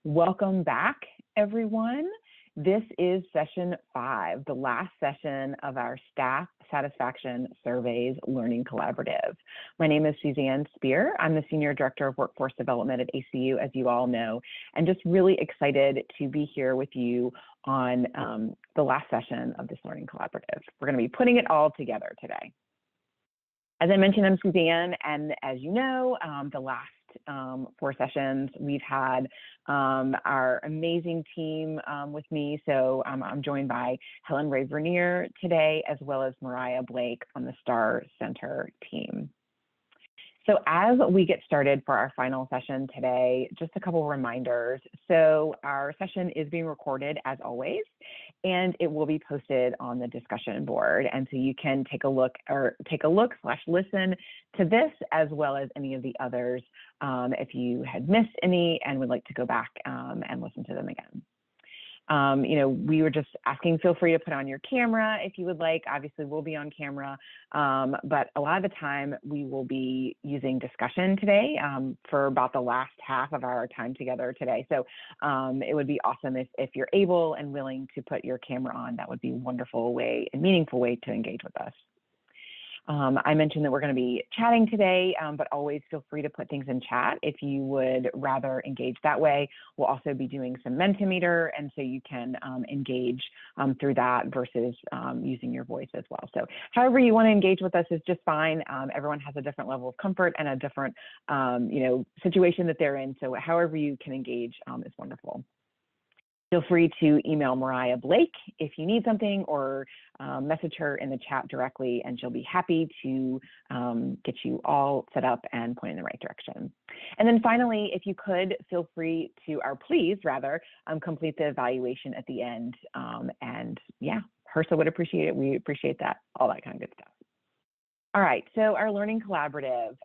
Welcome back, everyone. This is session 5, the last session of our Staff Satisfaction Surveys Learning Collaborative. My name is Suzanne Speer. I'm the Senior Director of Workforce Development at ACU, as you all know, and just really excited to be here with you on the last session of this Learning Collaborative. We're going to be putting it all together today. As I mentioned, I'm Suzanne, and as you know, the last 4 sessions, we've had our amazing team with me. So I'm joined by Helen Vernier today, as well as Rhea on the STAR Center team. So as we get started for our final session today, just a couple reminders. So our session is being recorded as always, and it will be posted on the discussion board. And so you can take a look / listen to this as well as any of the others if you had missed any and would like to go back and listen to them again. We were just asking, feel free to put on your camera if you would like. Obviously, we'll be on camera, but a lot of the time we will be using discussion today for about the last half of our time together today. So it would be awesome if you're able and willing to put your camera on. That would be a wonderful way and meaningful way to engage with us. I mentioned that we're going to be chatting today, but always feel free to put things in chat if you would rather engage that way. We'll also be doing some Mentimeter, and so you can engage through that versus using your voice as well. So however you want to engage with us is just fine. Everyone has a different level of comfort and a different situation that they're in. So however you can engage is wonderful. Feel free to email Mariah Blake if you need something, or message her in the chat directly, and she'll be happy to get you all set up and point in the right direction. And then finally, if you could, feel free to, or please rather, complete the evaluation at the end. And yeah, HRSA would appreciate it. We appreciate that, all that kind of good stuff. All right, so our Learning Collaborative.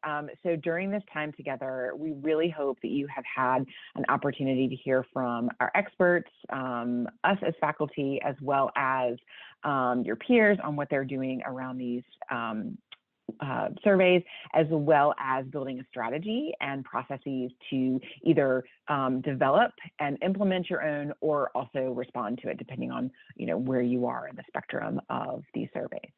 So during this time together, we really hope that you have had an opportunity to hear from our experts, us as faculty, as well as your peers on what they're doing around these surveys, as well as building a strategy and processes to either develop and implement your own, or also respond to it, depending on where you are in the spectrum of these surveys.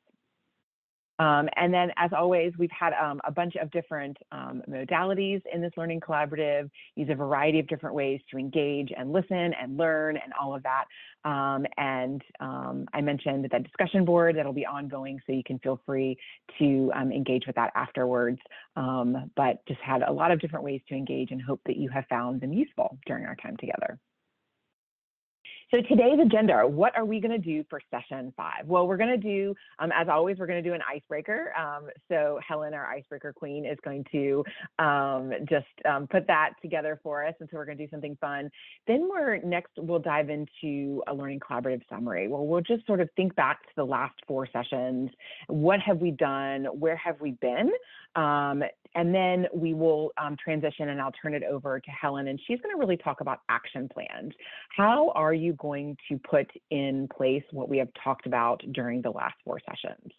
And then, as always, we've had a bunch of different modalities in this Learning Collaborative, use a variety of different ways to engage and listen and learn and all of that. I mentioned that discussion board that'll be ongoing, so you can feel free to engage with that afterwards. But just had a lot of different ways to engage, and hope that you have found them useful during our time together. So today's agenda, what are we going to do for session 5? Well, we're going to do, as always, we're going to do an icebreaker. So Helen, our icebreaker queen, is going to just put that together for us. And so we're going to do something fun. Then we'll dive into a Learning Collaborative summary. Well, we'll just sort of think back to the last 4 sessions. What have we done? Where have we been? And then we will transition, and I'll turn it over to Helen, and she's going to really talk about action plans. How are you going to put in place what we have talked about during the last 4 sessions?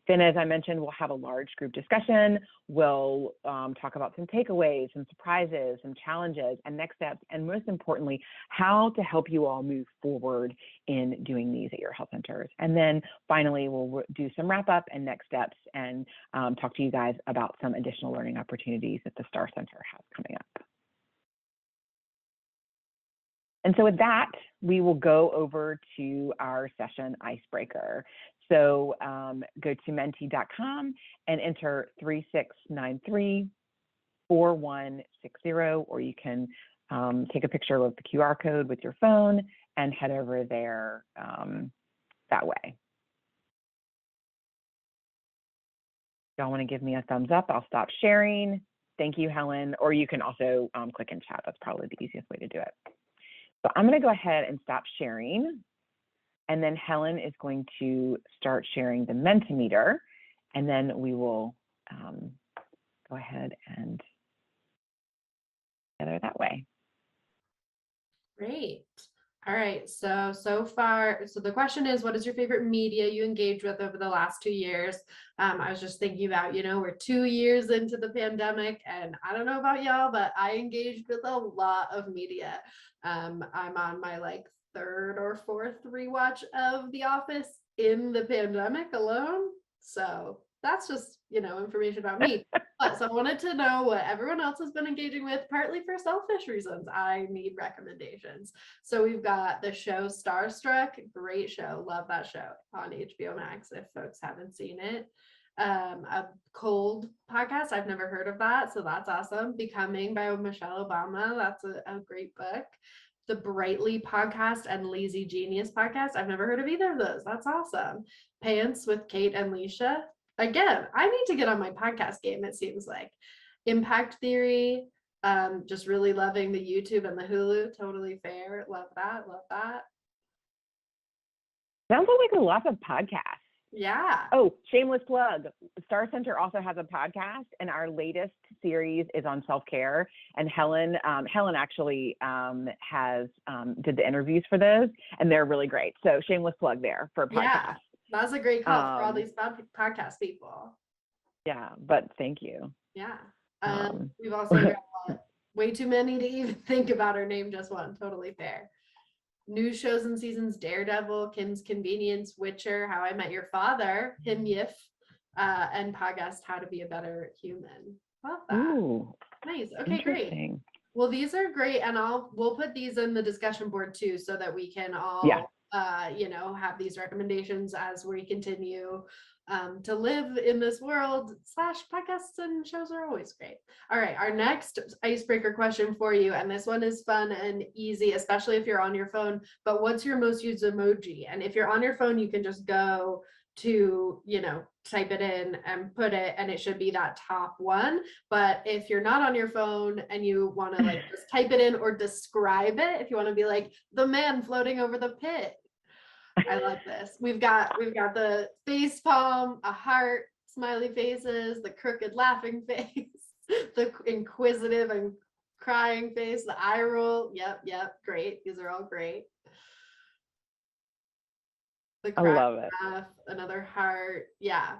Then, as I mentioned, we'll have a large group discussion. We'll talk about some takeaways, some surprises, some challenges, and next steps, and most importantly, how to help you all move forward in doing these at your health centers. And then finally, we'll do some wrap up and next steps, and talk to you guys about some additional learning opportunities that the STAR Center has coming up. And so with that, we will go over to our session icebreaker. So go to menti.com and enter 3693-4160, or you can take a picture of the QR code with your phone and head over there that way. Y'all want to give me a thumbs up? I'll stop sharing. Thank you, Helen. Or you can also click in chat. That's probably the easiest way to do it. So I'm going to go ahead and stop sharing, and then Helen is going to start sharing the Mentimeter, and then we will go ahead and together that way. Great. All right, so far, so the question is, what is your favorite media you engaged with over the last 2 years? I was just thinking about, we're 2 years into the pandemic, and I don't know about y'all, but I engaged with a lot of media. I'm on my third or fourth rewatch of The Office in the pandemic alone. So that's just, information about me. But so I wanted to know what everyone else has been engaging with, partly for selfish reasons. I need recommendations. So we've got the show Starstruck, great show, love that show on HBO Max if folks haven't seen it. A cold podcast, I've never heard of that, so that's awesome. Becoming by Michelle Obama, that's a great book. The Brightly podcast and Lazy Genius podcast, I've never heard of either of those. That's awesome. Pants with Kate and Leisha. Again, I need to get on my podcast game, it seems like. Impact Theory, just really loving the YouTube and the Hulu, totally fair. Love that, love that. Sounds like a lot of podcasts. Yeah. Oh, shameless plug. STAR Center also has a podcast, and our latest series is on self-care. And Helen actually did the interviews for those, and they're really great. So shameless plug there for a podcast. Yeah, that's a great call for all these podcast people. Yeah, but thank you. Yeah. We've also got way too many to even think about or name just one. Totally fair. New shows and seasons: Daredevil, Kim's Convenience, Witcher, How I Met Your Father, Him Yif, and podcast How to Be a Better Human. Love that. Ooh, nice. Okay, great. Well, these are great, and we'll put these in the discussion board too, so that we can all have these recommendations as we continue to live in this world. / podcasts and shows are always great. All right, our next icebreaker question for you, and this one is fun and easy, especially if you're on your phone, but what's your most used emoji? And if you're on your phone, you can just go to, type it in and put it, and it should be that top one. But if you're not on your phone and you want to just type it in or describe it, if you want to be like the man floating over the pit, I love this. We've got the face palm, a heart, smiley faces, the crooked laughing face, the inquisitive and crying face, the eye roll. Yep, great. These are all great. I love it. Another heart. Yeah.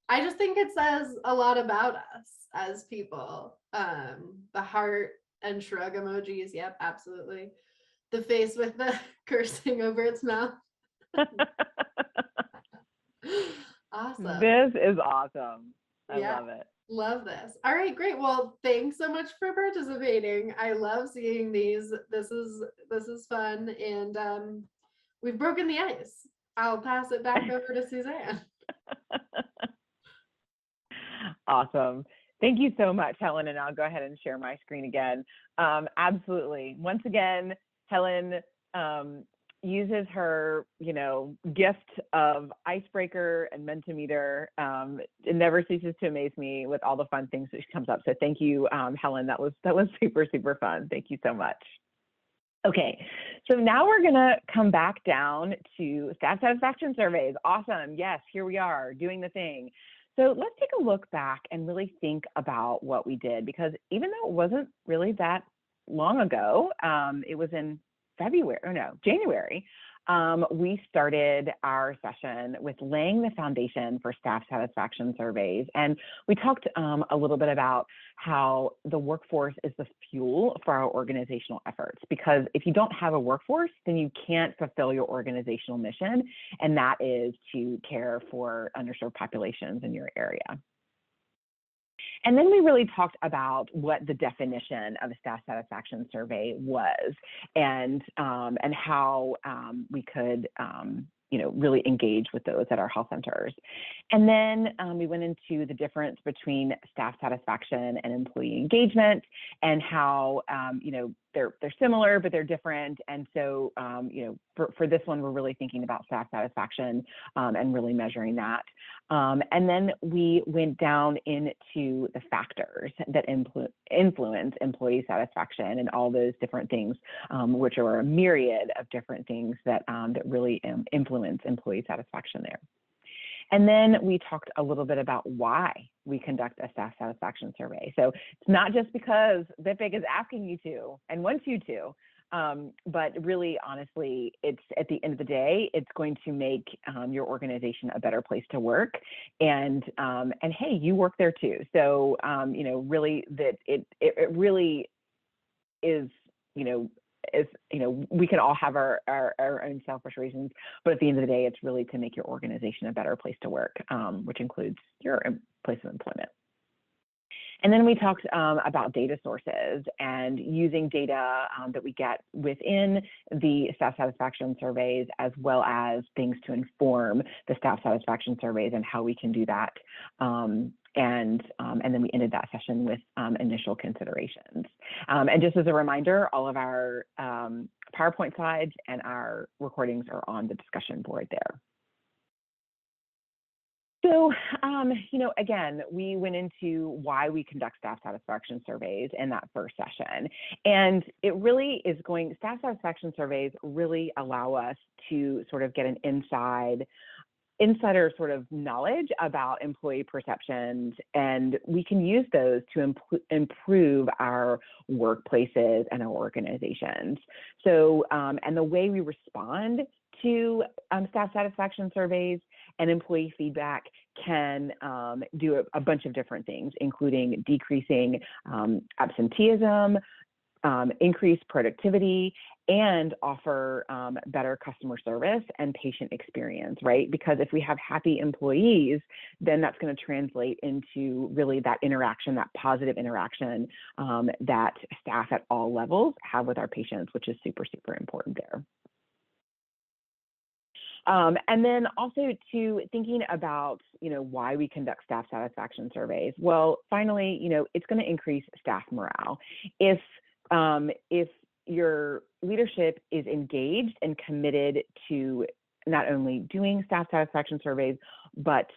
I just think it says a lot about us as people. The heart and shrug emojis. Yep, absolutely. The face with the cursing over its mouth. Awesome. This is awesome. I love it. Love this. All right, great. Well, thanks so much for participating. I love seeing these. This is fun, and we've broken the ice. I'll pass it back over to Suzanne. Awesome. Thank you so much, Helen, and I'll go ahead and share my screen again. Absolutely. Once again, Helen uses her, gift of icebreaker and Mentimeter. It never ceases to amaze me with all the fun things that she comes up. So thank you, Helen. That was super, super fun. Thank you so much. Okay, so now we're gonna come back down to staff satisfaction surveys. Awesome. Yes, here we are doing the thing. So let's take a look back and really think about what we did, because even though it wasn't really that long ago, it was in January, we started our session with laying the foundation for staff satisfaction surveys. And we talked a little bit about how the workforce is the fuel for our organizational efforts, because if you don't have a workforce, then you can't fulfill your organizational mission, and that is to care for underserved populations in your area. And then we really talked about what the definition of a staff satisfaction survey was, and how we could really engage with those at our health centers. And then we went into the difference between staff satisfaction and employee engagement, and how they're similar, but they're different. And so for this one, we're really thinking about staff satisfaction and really measuring that. And then we went down into the factors that influence employee satisfaction, and all those different things, which are a myriad of different things that really influence employee satisfaction there. And then we talked a little bit about why we conduct a staff satisfaction survey. So it's not just because BIPIC is asking you to and wants you to, But really, honestly, it's at the end of the day, it's going to make your organization a better place to work. And hey, you work there too. So, really that it really is, we can all have our own selfish reasons, but at the end of the day, it's really to make your organization a better place to work, which includes your place of employment. And then we talked about data sources and using data that we get within the staff satisfaction surveys, as well as things to inform the staff satisfaction surveys and how we can do that. And then we ended that session with initial considerations. And just as a reminder, all of our PowerPoint slides and our recordings are on the discussion board there. So, again, we went into why we conduct staff satisfaction surveys in that first session. And it really is staff satisfaction surveys really allow us to sort of get an insider sort of knowledge about employee perceptions, and we can use those to improve our workplaces and our organizations. So, and the way we respond to staff satisfaction surveys and employee feedback can do a bunch of different things, including decreasing absenteeism, increase productivity, and offer better customer service and patient experience, right? Because if we have happy employees, then that's going to translate into really that interaction, that positive interaction that staff at all levels have with our patients, which is super, super important there. And then also to thinking about, why we conduct staff satisfaction surveys. Well, finally, it's going to increase staff morale. If your leadership is engaged and committed to not only doing staff satisfaction surveys, but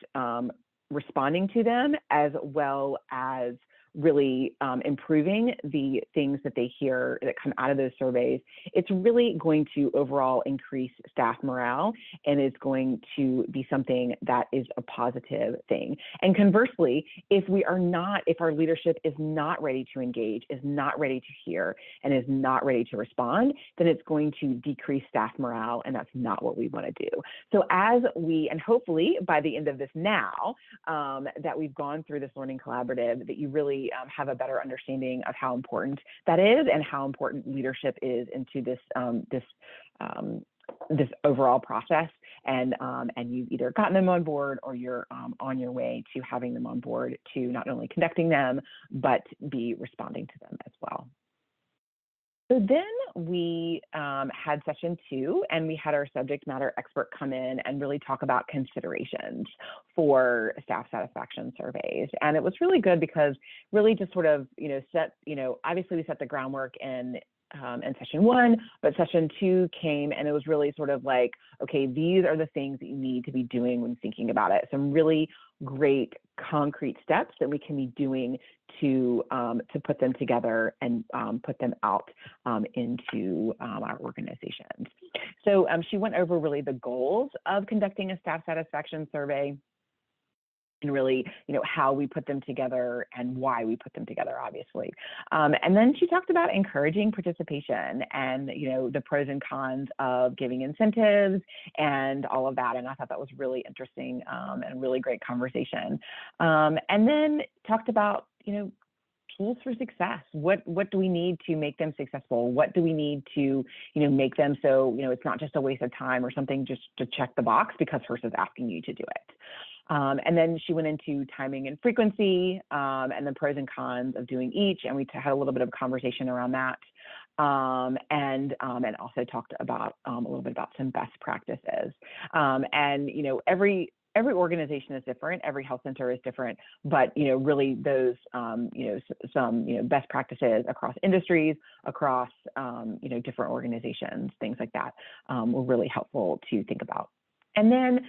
responding to them, as well as really improving the things that they hear that come out of those surveys, it's really going to overall increase staff morale, and it's going to be something that is a positive thing. And conversely, if our leadership is not ready to engage, is not ready to hear, and is not ready to respond, then it's going to decrease staff morale, and that's not what we want to do. So and hopefully by the end of this now, that we've gone through this learning collaborative, that you really have a better understanding of how important that is and how important leadership is into this overall process. And you've either gotten them on board, or you're on your way to having them on board to not only conducting them, but be responding to them as well. So then we had session 2, and we had our subject matter expert come in and really talk about considerations for staff satisfaction surveys. And it was really good because really just sort of, obviously we set the groundwork in session 1, but session 2 came, and it was really sort of like, okay, these are the things that you need to be doing when thinking about it. Some really great concrete steps that we can be doing to put them together and put them out into our organizations. So she went over really the goals of conducting a staff satisfaction survey, and really, how we put them together and why we put them together, obviously. And then she talked about encouraging participation and, the pros and cons of giving incentives and all of that. And I thought that was really interesting and really great conversation. And then talked about, tools for success. What do we need to make them successful? What do we need to, make them so, it's not just a waste of time or something just to check the box because HRSA is asking you to do it. And then she went into timing and frequency, and the pros and cons of doing each, and we had a little bit of conversation around that, and also talked about a little bit about some best practices. And every organization is different, every health center is different, but really those some best practices across industries, across different organizations, things like that, were really helpful to think about. And then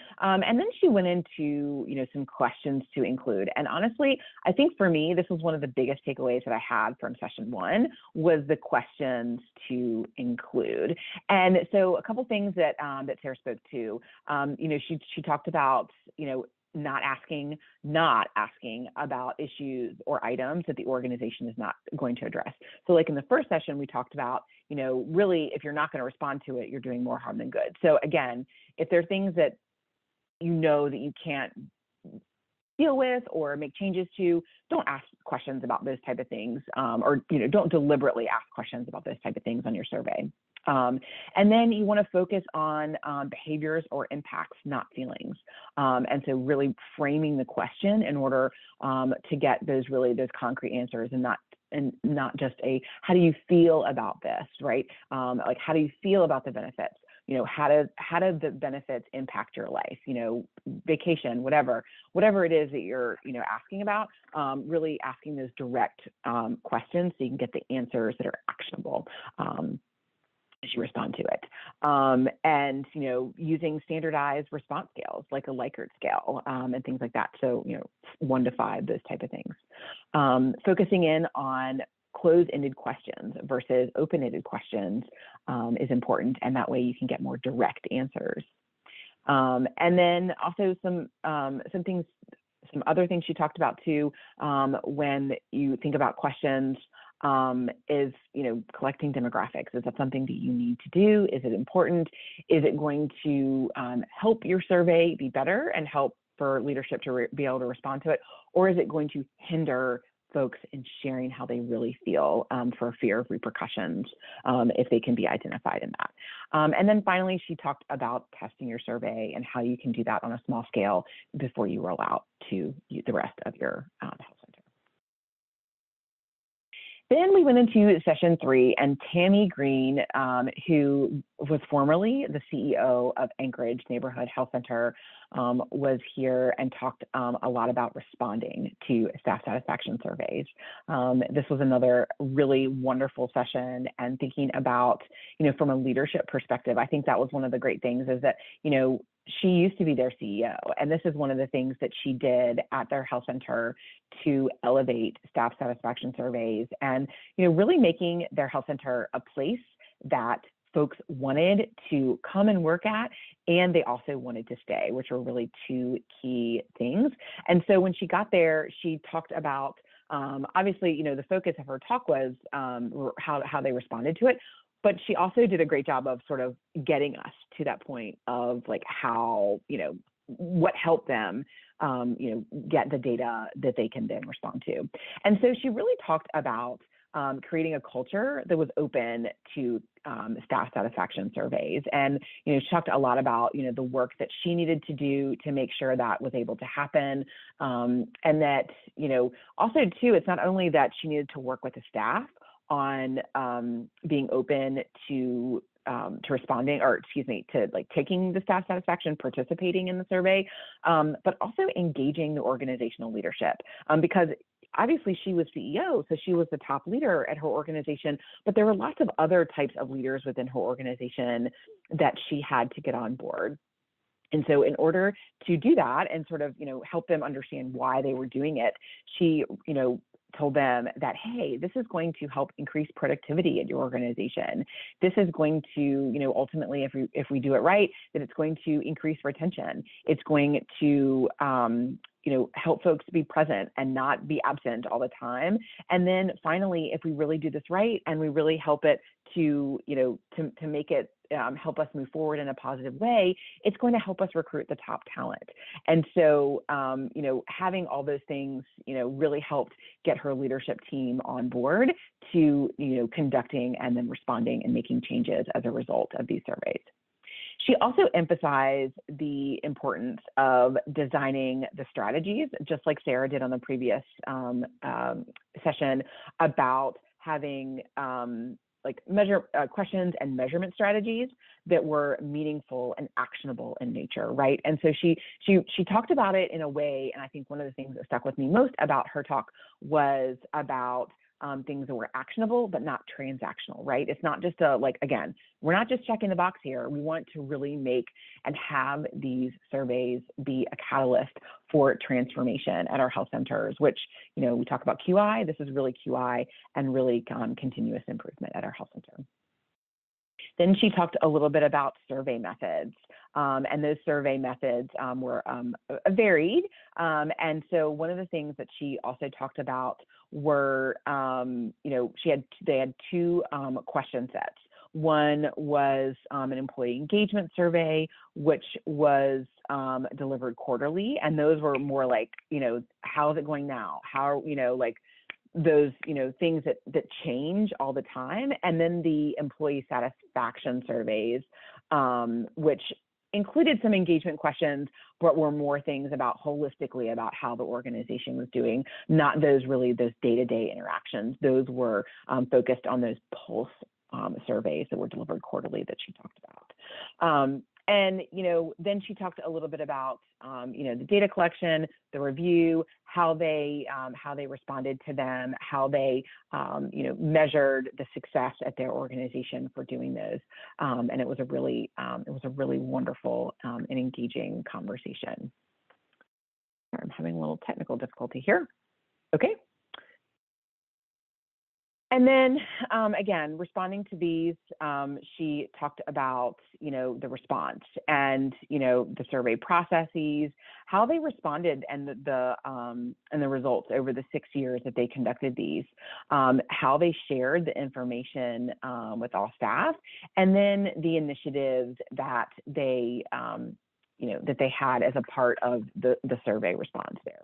she went into, some questions to include. And honestly, I think for me, this was one of the biggest takeaways that I had from session 1 was the questions to include. And so a couple things that Sarah spoke to, she talked about, not asking about issues or items that the organization is not going to address. So like in the first session, we talked about, really, if you're not going to respond to it, you're doing more harm than good. So again, if there are things that that you can't deal with or make changes to, don't ask questions about those type of things, or don't deliberately ask questions about those type of things on your survey. And then you want to focus on behaviors or impacts, not feelings. And so really framing the question in order to get those concrete answers, and not just a how do you feel about this, right? Like how do you feel about the benefits? How do the benefits impact your life? Vacation, whatever it is that you're, asking about, really asking those direct questions so you can get the answers that are actionable as you respond to it. And, using standardized response scales like a Likert scale and things like that. So, 1 to 5, those type of things. Focusing in on closed-ended questions versus open-ended questions is important, and that way you can get more direct answers. And then also some other things she talked about too, when you think about questions, is collecting demographics. Is that something that you need to do? Is it important? Is it going to help your survey be better and help for leadership to be able to respond to it, or is it going to hinder folks in sharing how they really feel for fear of repercussions if they can be identified in that. And then finally, she talked about testing your survey and how you can do that on a small scale before you roll out to the rest of your health center. Then we went into session 3, and Tammy Green, who was formerly the CEO of Anchorage Neighborhood Health Center, was here and talked a lot about responding to staff satisfaction surveys. This was another really wonderful session, and thinking about, from a leadership perspective, I think that was one of the great things is that, she used to be their CEO, and this is one of the things that she did at their health center to elevate staff satisfaction surveys and, really making their health center a place that folks wanted to come and work at, and they also wanted to stay, which were really 2 key things. And so when she got there, she talked about, obviously, the focus of her talk was how they responded to it, but she also did a great job of sort of getting us to that point of like how, what helped them, get the data that they can then respond to. And so she really talked about creating a culture that was open to staff satisfaction surveys. And, she talked a lot about, the work that she needed to do to make sure that was able to happen. And that, also too, it's not only that she needed to work with the staff on being open to responding, or to like taking the staff satisfaction, participating in the survey, but also engaging the organizational leadership, because obviously she was CEO, so she was the top leader at her organization, but there were lots of other types of leaders within her organization that she had to get on board. And so in order to do that and sort of, help them understand why they were doing it, she, told them that, hey, this is going to help increase productivity at your organization. This is going to, ultimately, if we do it right, that it's going to increase retention. It's going to, help folks be present and not be absent all the time. And then finally, if we really do this right and we really help it to, to make it help us move forward in a positive way, it's going to help us recruit the top talent. And so, having all those things, really helped get her leadership team on board to, conducting and then responding and making changes as a result of these surveys. She also emphasized the importance of designing the strategies, just like Sarah did on the previous session, about having questions and measurement strategies that were meaningful and actionable in nature, right? And so she talked about it in a way, and I think one of the things that stuck with me most about her talk was about things that were actionable but not transactional, right? It's not just again, we're not just checking the box here. We want to really make and have these surveys be a catalyst for transformation at our health centers, which, we talk about QI. This is really QI and really continuous improvement at our health center. Then she talked a little bit about survey methods. And those survey methods were varied. And so one of the things that she also talked about were, they had two question sets. One was an employee engagement survey, which was delivered quarterly. And those were more like, how is it going now? How, like those, things that change all the time. And then the employee satisfaction surveys, which included some engagement questions, but were more things about holistically about how the organization was doing, not those day-to-day interactions. Those were focused on those pulse surveys that were delivered quarterly that she talked about. And, then she talked a little bit about, the data collection, the review, how they responded to them, how they, measured the success at their organization for doing those. And it was a really wonderful and engaging conversation. I'm having a little technical difficulty here. Okay. And then, again, responding to these, she talked about, the response and, the survey processes, how they responded and the results over the 6 years that they conducted these, how they shared the information with all staff, and then the initiatives that they, that they had as a part of the survey response there.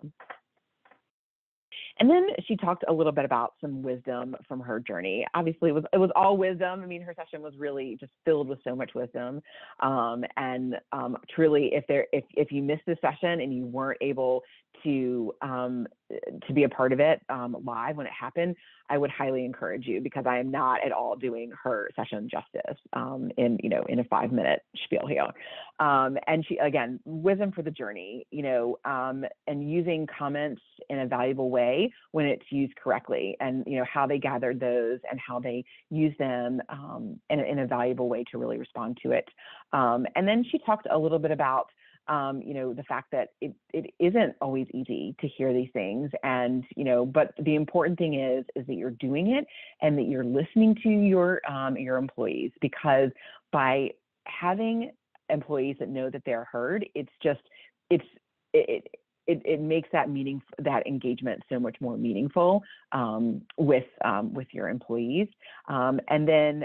And then she talked a little bit about some wisdom from her journey. Obviously, it was all wisdom. I mean, her session was really just filled with so much wisdom. Truly, if you missed the session and you weren't able to be a part of it live when it happened, I would highly encourage you, because I am not at all doing her session justice in a 5-minute spiel here. And she, again, wisdom for the journey, and using comments in a valuable way when it's used correctly, and how they gathered those and how they use them in a valuable way to really respond to it. And then she talked a little bit about the fact that it isn't always easy to hear these things, and but the important thing is that you're doing it and that you're listening to your employees, because by having employees that know that they're heard, it makes that engagement so much more meaningful with your employees, and then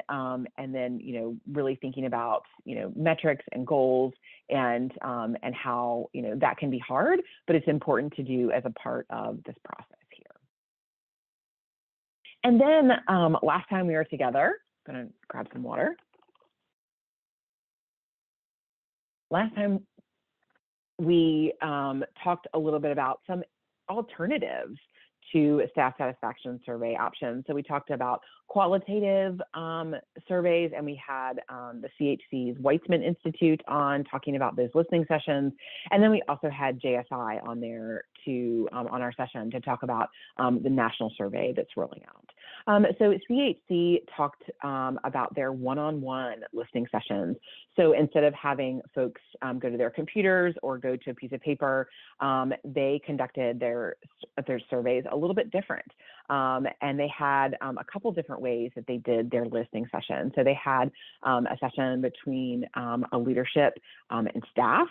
really thinking about metrics and goals, and how that can be hard, but it's important to do as a part of this process here. And then last time we were together, I'm gonna grab some water. Last time we talked a little bit about some alternatives to staff satisfaction survey options. So we talked about qualitative surveys, and we had the CHC's Weitzman Institute on talking about those listening sessions. And then we also had JSI on there on our session to talk about the national survey that's rolling out. So CHC talked about their one-on-one listening sessions. So instead of having folks go to their computers or go to a piece of paper, they conducted their surveys a little bit different. And they had a couple different ways that they did their listening session. So they had a session between a leadership and staff,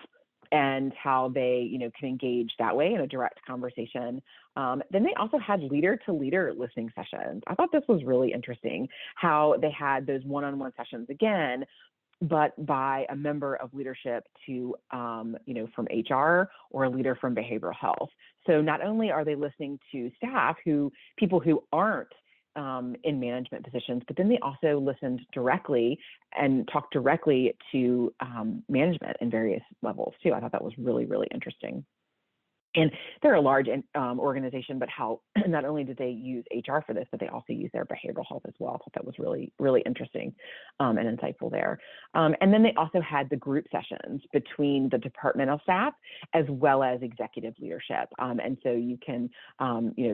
and how they, can engage that way in a direct conversation. Then they also had leader-to-leader listening sessions. I thought this was really interesting, how they had those one-on-one sessions again, but by a member of leadership to, from HR or a leader from behavioral health. So not only are they listening to people who aren't in management positions, but then they also listened directly and talked directly to management in various levels too. I thought that was really, really interesting. And they're a large organization, but how not only did they use HR for this, but they also use their behavioral health as well. I thought that was really, really interesting and insightful there. And then they also had the group sessions between the departmental staff as well as executive leadership. And so you can,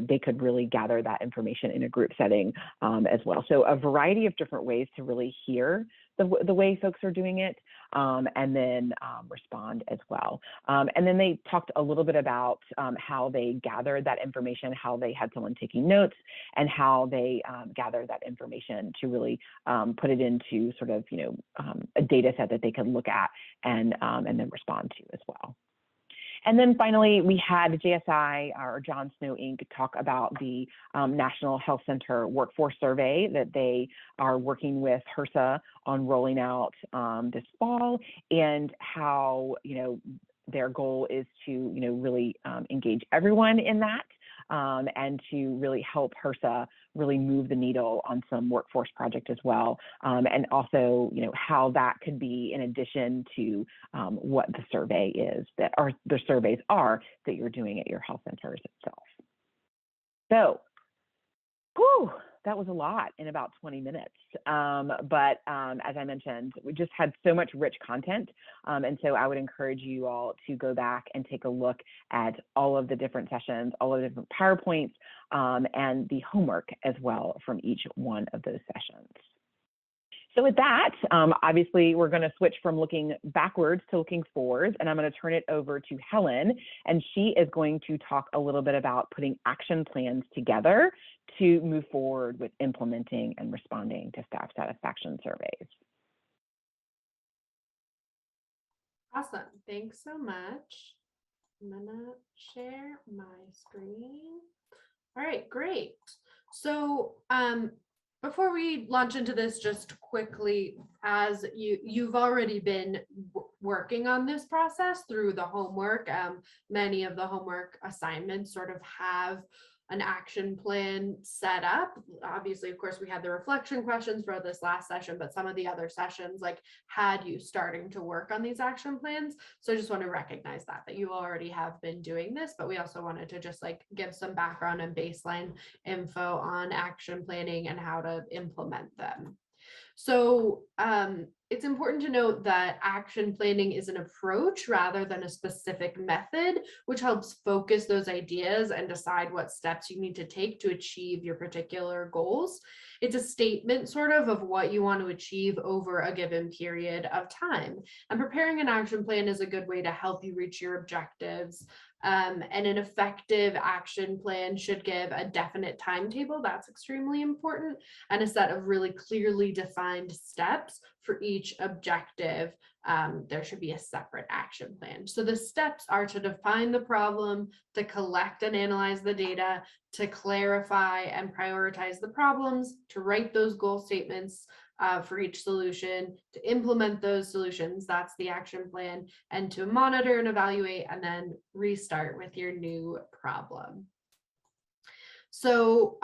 they could really gather that information in a group setting as well. So a variety of different ways to really hear the way folks are doing it, and then respond as well. And then they talked a little bit about how they gathered that information, how they had someone taking notes, and how they gathered that information to really put it into sort of, a data set that they could look at and then respond to as well. And then finally, we had JSI, or John Snow Inc., talk about the National Health Center Workforce Survey that they are working with HRSA on rolling out this fall, and how, their goal is to, really engage everyone in that, and to really help HRSA really move the needle on some workforce project as well, and also, how that could be in addition to what the survey is the surveys are that you're doing at your health centers itself. So, whew, that was a lot in about 20 minutes. But as I mentioned, we just had so much rich content. And so I would encourage you all to go back and take a look at all of the different sessions, all of the different PowerPoints, and the homework as well from each one of those sessions. So with that, obviously, we're going to switch from looking backwards to looking forwards, and I'm going to turn it over to Helen, and she is going to talk a little bit about putting action plans together to move forward with implementing and responding to staff satisfaction surveys. Awesome. Thanks so much. I'm going to share my screen. All right, great. So, before we launch into this, just quickly, as you've already been working on this process through the homework, many of the homework assignments sort of have an action plan set up. Obviously, of course, we had the reflection questions for this last session, but some of the other sessions had you starting to work on these action plans. So I just want to recognize that you already have been doing this, but we also wanted to just give some background and baseline info on action planning and how to implement them. So it's important to note that action planning is an approach rather than a specific method, which helps focus those ideas and decide what steps you need to take to achieve your particular goals. It's a statement sort of what you want to achieve over a given period of time. And preparing an action plan is a good way to help you reach your objectives. And an effective action plan should give a definite timetable. That's extremely important, and a set of really clearly defined steps for each objective. There should be a separate action plan. So the steps are to define the problem, to collect and analyze the data, to clarify and prioritize the problems, to write those goal statements for each solution, to implement those solutions, that's the action plan, and to monitor and evaluate, and then restart with your new problem. So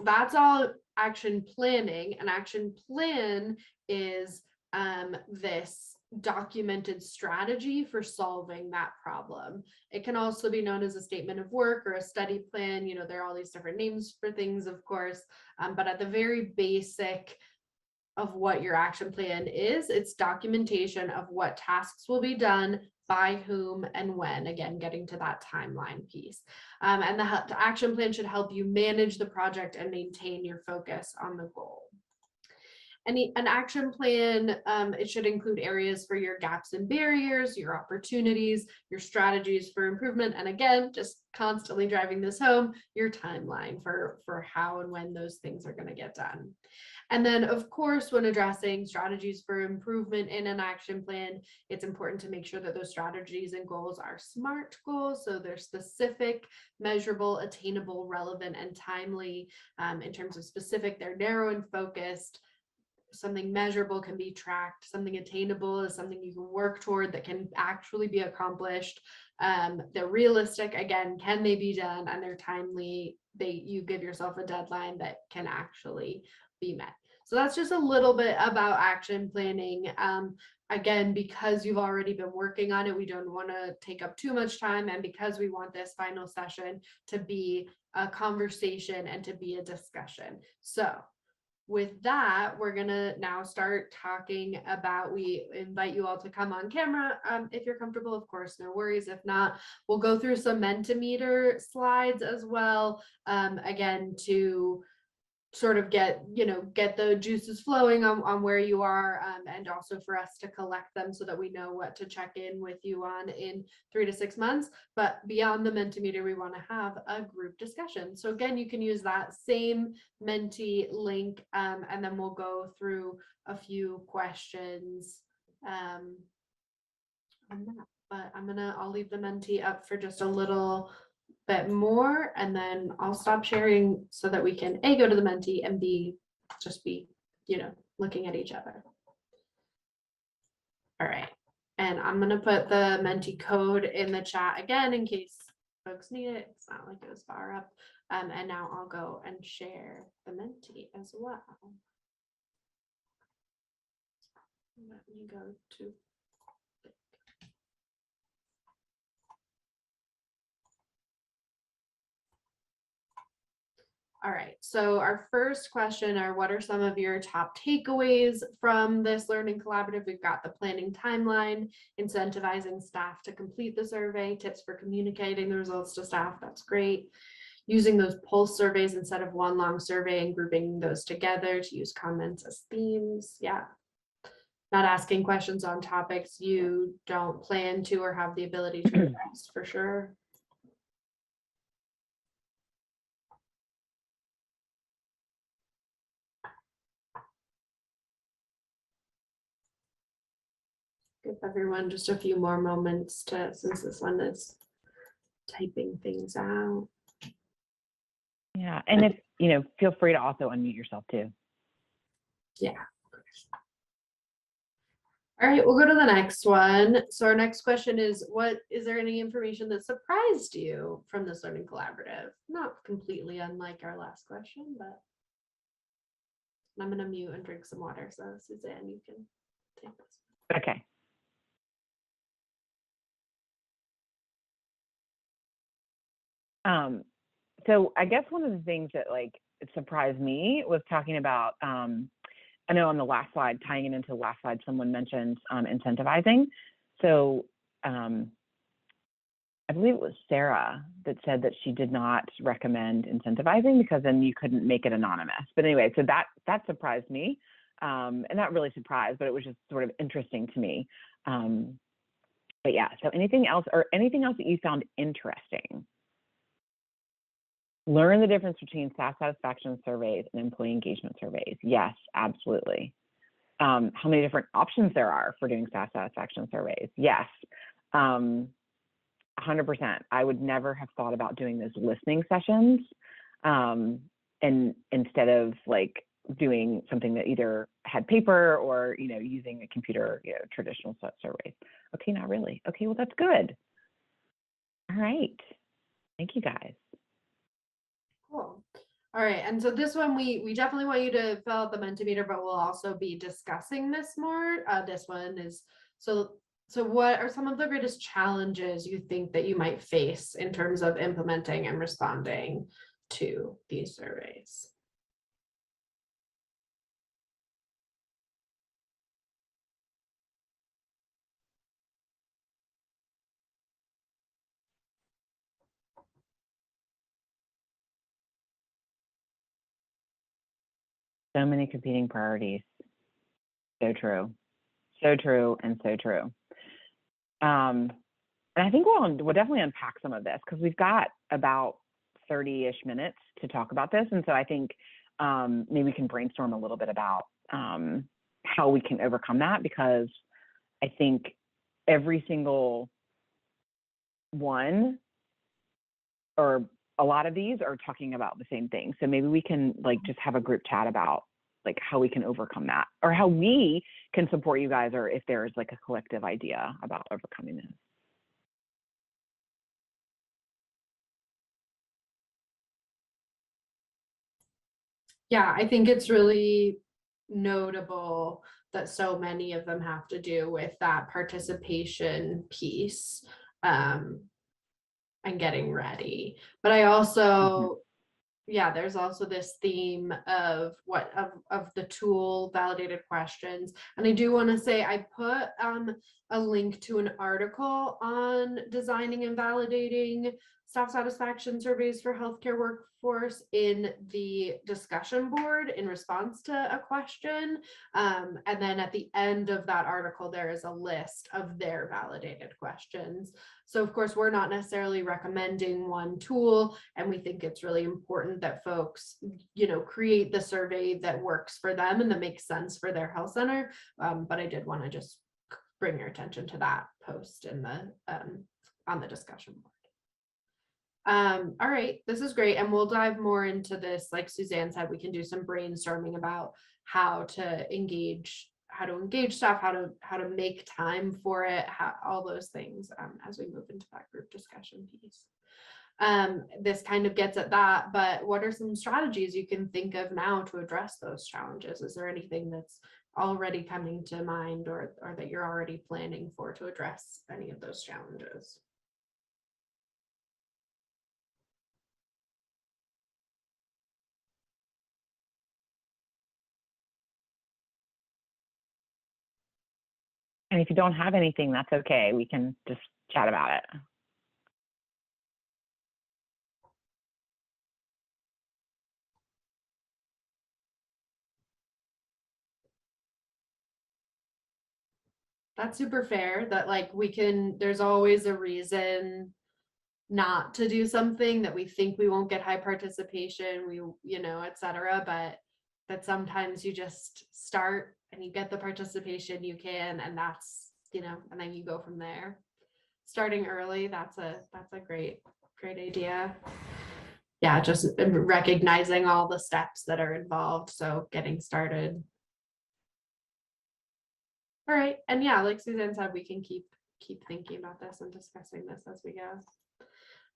that's all action planning. An action plan is this documented strategy for solving that problem. It can also be known as a statement of work or a study plan. There are all these different names for things, of course, but at the very basic of what your action plan is, it's documentation of what tasks will be done, by whom, and when. Again, getting to that timeline piece. And the action plan should help you manage the project and maintain your focus on the goal. An action plan, it should include areas for your gaps and barriers, your opportunities, your strategies for improvement, and again, just constantly driving this home, your timeline for how and when those things are going to get done. And then, of course, when addressing strategies for improvement in an action plan, it's important to make sure that those strategies and goals are SMART goals. So they're specific, measurable, attainable, relevant, and timely. In terms of specific, they're narrow and focused. Something measurable can be tracked. Something attainable is something you can work toward that can actually be accomplished. They're realistic. Again, can they be done? And they're timely. You give yourself a deadline that can actually be met. So that's just a little bit about action planning. Again, because you've already been working on it, we don't want to take up too much time. And because we want this final session to be a conversation and to be a discussion. So with that, we're going to now start talking about, we invite you all to come on camera if you're comfortable, of course, no worries. If not, we'll go through some Mentimeter slides as well, again, to sort of get the juices flowing on where you are, and also for us to collect them so that we know what to check in with you on in 3 to 6 months. But beyond the Mentimeter, we want to have a group discussion. So again, you can use that same Menti link, and then we'll go through a few questions on that. But I'll leave the Menti up for just a little bit more, and then I'll stop sharing so that we can A, go to the Menti, and B, just be, looking at each other. All right. And I'm going to put the Menti code in the chat again in case folks need it. It's not like it was far up. And now I'll go and share the Menti as well. Let me go to All right, so our first question are, what are some of your top takeaways from this learning collaborative? We've got the planning timeline, incentivizing staff to complete the survey, tips for communicating the results to staff, that's great. Using those pulse surveys instead of one long survey and grouping those together to use comments as themes, yeah. Not asking questions on topics you don't plan to or have the ability to address, for sure. Give everyone just a few more moments since this one is typing things out. Yeah, and if, feel free to also unmute yourself too. Yeah. All right, we'll go to the next one. So our next question is there any information that surprised you from this learning collaborative? Not completely unlike our last question, but I'm going to mute and drink some water. So Suzanne, you can take this. Okay. So I guess one of the things that it surprised me was talking about, I know on the last slide, tying it into the last slide, someone mentioned incentivizing. So I believe it was Sarah that said that she did not recommend incentivizing because then you couldn't make it anonymous. But anyway, so that surprised me, and not really surprised, but it was just sort of interesting to me. But yeah, so anything else that you found interesting? Learn the difference between staff satisfaction surveys and employee engagement surveys. Yes, absolutely. How many different options there are for doing staff satisfaction surveys? Yes, 100%. I would never have thought about doing those listening sessions, and instead of doing something that either had paper or using a computer, traditional surveys. Okay, not really. Okay, well that's good. All right, thank you guys. Cool. All right, and so this one we definitely want you to fill out the Mentimeter, but we'll also be discussing this more. This one is so what are some of the greatest challenges you think that you might face in terms of implementing and responding to these surveys? So many competing priorities. So true. So true and so true. And I think we'll definitely unpack some of this because we've got about 30-ish minutes to talk about this. And so I think maybe we can brainstorm a little bit about how we can overcome that, because I think every single one or a lot of these are talking about the same thing. So maybe we can just have a group chat about how we can overcome that, or how we can support you guys, or if there's a collective idea about overcoming this. Yeah, I think it's really notable that so many of them have to do with that participation piece, and getting ready. But I also, yeah, there's also this theme of the tool validated questions. And I do want to say I put a link to an article on designing and validating staff satisfaction surveys for healthcare workforce in the discussion board in response to a question. And then at the end of that article, there is a list of their validated questions. So of course, we're not necessarily recommending one tool, and we think it's really important that folks, create the survey that works for them and that makes sense for their health center. But I did want to just bring your attention to that post in the on the discussion board. All right, this is great. And we'll dive more into this. Like Suzanne said, we can do some brainstorming about how to engage staff, how to make time for it, all those things as we move into that group discussion piece. This kind of gets at that, but what are some strategies you can think of now to address those challenges? Is there anything that's already coming to mind or that you're already planning for to address any of those challenges? And if you don't have anything, that's okay. We can just chat about it. That's super fair that like there's always a reason not to do something, that we think we won't get high participation, et cetera, but that sometimes you just start and you get the participation you can, and that's, and then you go from there. Starting early, that's a great idea. Yeah, just recognizing all the steps that are involved, so getting started. All right, and yeah, like Suzanne said, we can keep thinking about this and discussing this as we go.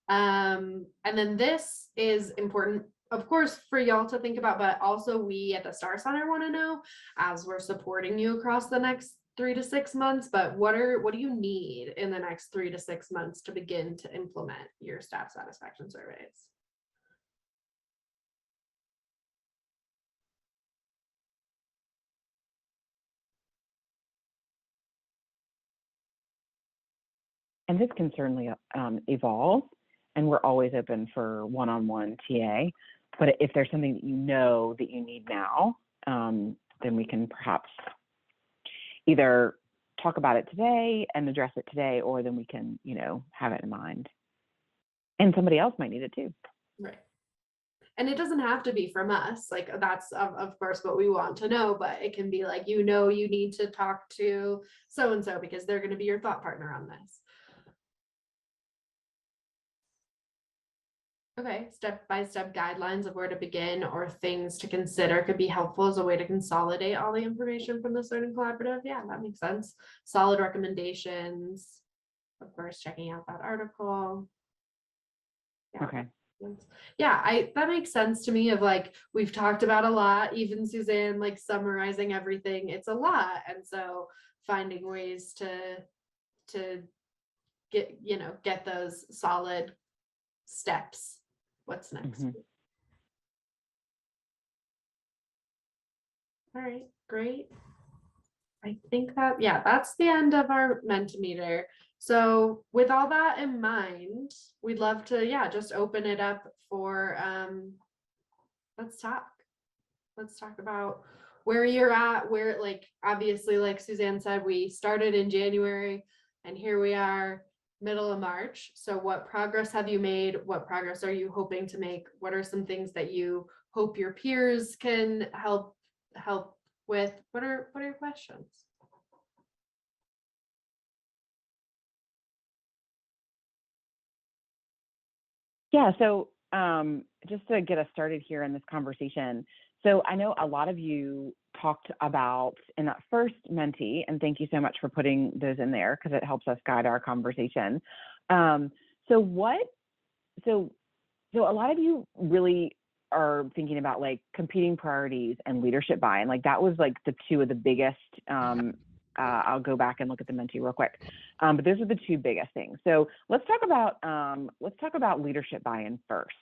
And then this is important, of course, for y'all to think about, but also we at the STAR Center want to know, as we're supporting you across the next 3 to 6 months, but what do you need in the next 3 to 6 months to begin to implement your staff satisfaction surveys? And this can certainly evolve, and we're always open for one-on-one TA. But if there's something that that you need now, then we can perhaps either talk about it today and address it today, or then we can, have it in mind. And somebody else might need it too. Right. And it doesn't have to be from us. Like that's of course what we want to know, but it can be like, you need to talk to so-and-so because they're going to be your thought partner on this. Okay, step-by-step guidelines of where to begin or things to consider could be helpful as a way to consolidate all the information from this learning collaborative. Yeah, that makes sense. Solid recommendations, of course, checking out that article. Yeah. Okay. Yeah, that makes sense to me, of like, we've talked about a lot, even Suzanne, like summarizing everything, it's a lot. And so finding ways to get those solid steps. What's next? Mm-hmm. All right, great. I think that's the end of our Mentimeter. So with all that in mind, we'd love to, just open it up for, let's talk about where you're at, where, like, obviously, like Suzanne said, we started in January and here we are middle of March. So what progress have you made? What progress are you hoping to make? What are some things that you hope your peers can help with? What are your questions? Yeah, so just to get us started here in this conversation. So I know a lot of you talked about in that first Menti, and thank you so much for putting those in there because it helps us guide our conversation. So a lot of you really are thinking about like competing priorities and leadership buy-in. Like that was like the two of the biggest, I'll go back and look at the Menti real quick. But those are the two biggest things. So let's talk about leadership buy-in first.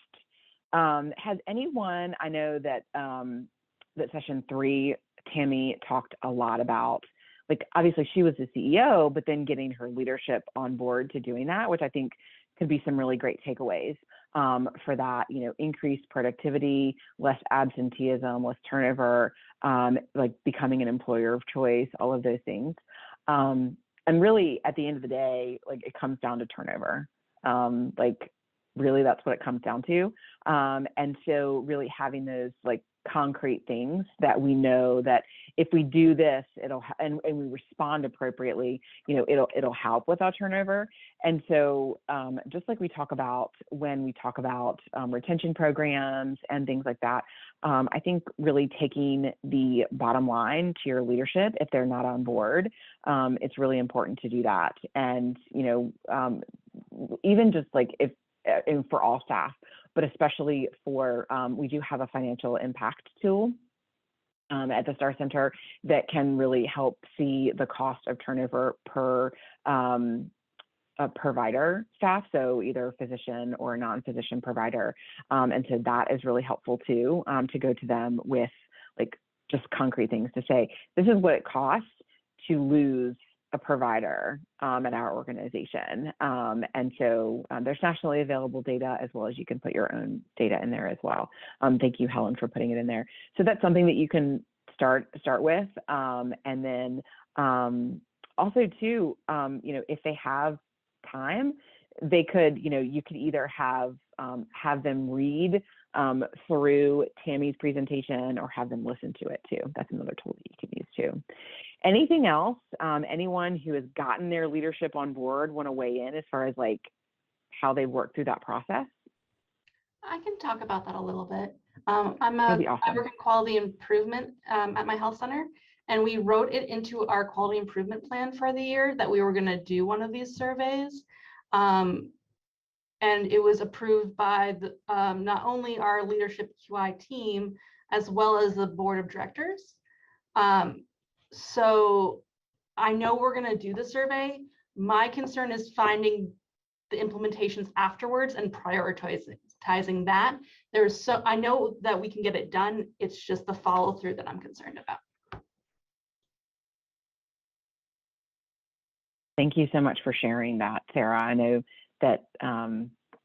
Has anyone, I know that that session 3, Tammy talked a lot about, like, obviously she was the CEO, but then getting her leadership on board to doing that, which I think could be some really great takeaways for that, increased productivity, less absenteeism, less turnover, like becoming an employer of choice, all of those things. And really, at the end of the day, like it comes down to turnover. Like really, that's what it comes down to. And so really having those like concrete things that we know that if we do this, and we respond appropriately, it'll help with our turnover. And so just like we talk about when we talk about retention programs and things like that, I think really taking the bottom line to your leadership, if they're not on board, it's really important to do that. And, even just like and for all staff, but especially for, we do have a financial impact tool at the STAR Center that can really help see the cost of turnover per provider staff, so either a physician or a non-physician provider. And so that is really helpful too, to go to them with like just concrete things to say, this is what it costs to lose a provider at our organization. And so there's nationally available data, as well as you can put your own data in there as well. Thank you, Helen, for putting it in there. So that's something that you can start with. And then also too, if they have time, they could, you could either have them read through Tammy's presentation or have them listen to it too. That's another tool that you can use too. Anything else? Anyone who has gotten their leadership on board want to weigh in as far as like how they work through that process? I can talk about that a little bit. That'd be awesome. I work in quality improvement at my health center, and we wrote it into our quality improvement plan for the year that we were going to do one of these surveys. And it was approved by not only our leadership QI team, as well as the board of directors. So I know we're going to do the survey. My concern is finding the implementations afterwards and prioritizing that. I know that we can get it done. It's just the follow through that I'm concerned about. Thank you so much for sharing that, Sarah. I know that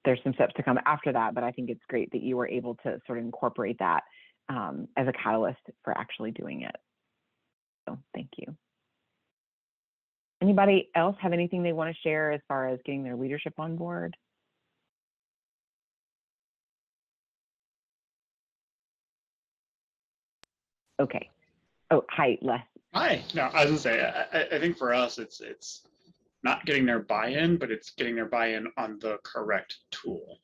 there's some steps to come after that, but I think it's great that you were able to sort of incorporate that as a catalyst for actually doing it. So thank you. Anybody else have anything they want to share as far as getting their leadership on board? Okay. Oh, hi, Les. Hi. No, I was gonna say, I think for us, it's not getting their buy-in, but it's getting their buy-in on the correct tool.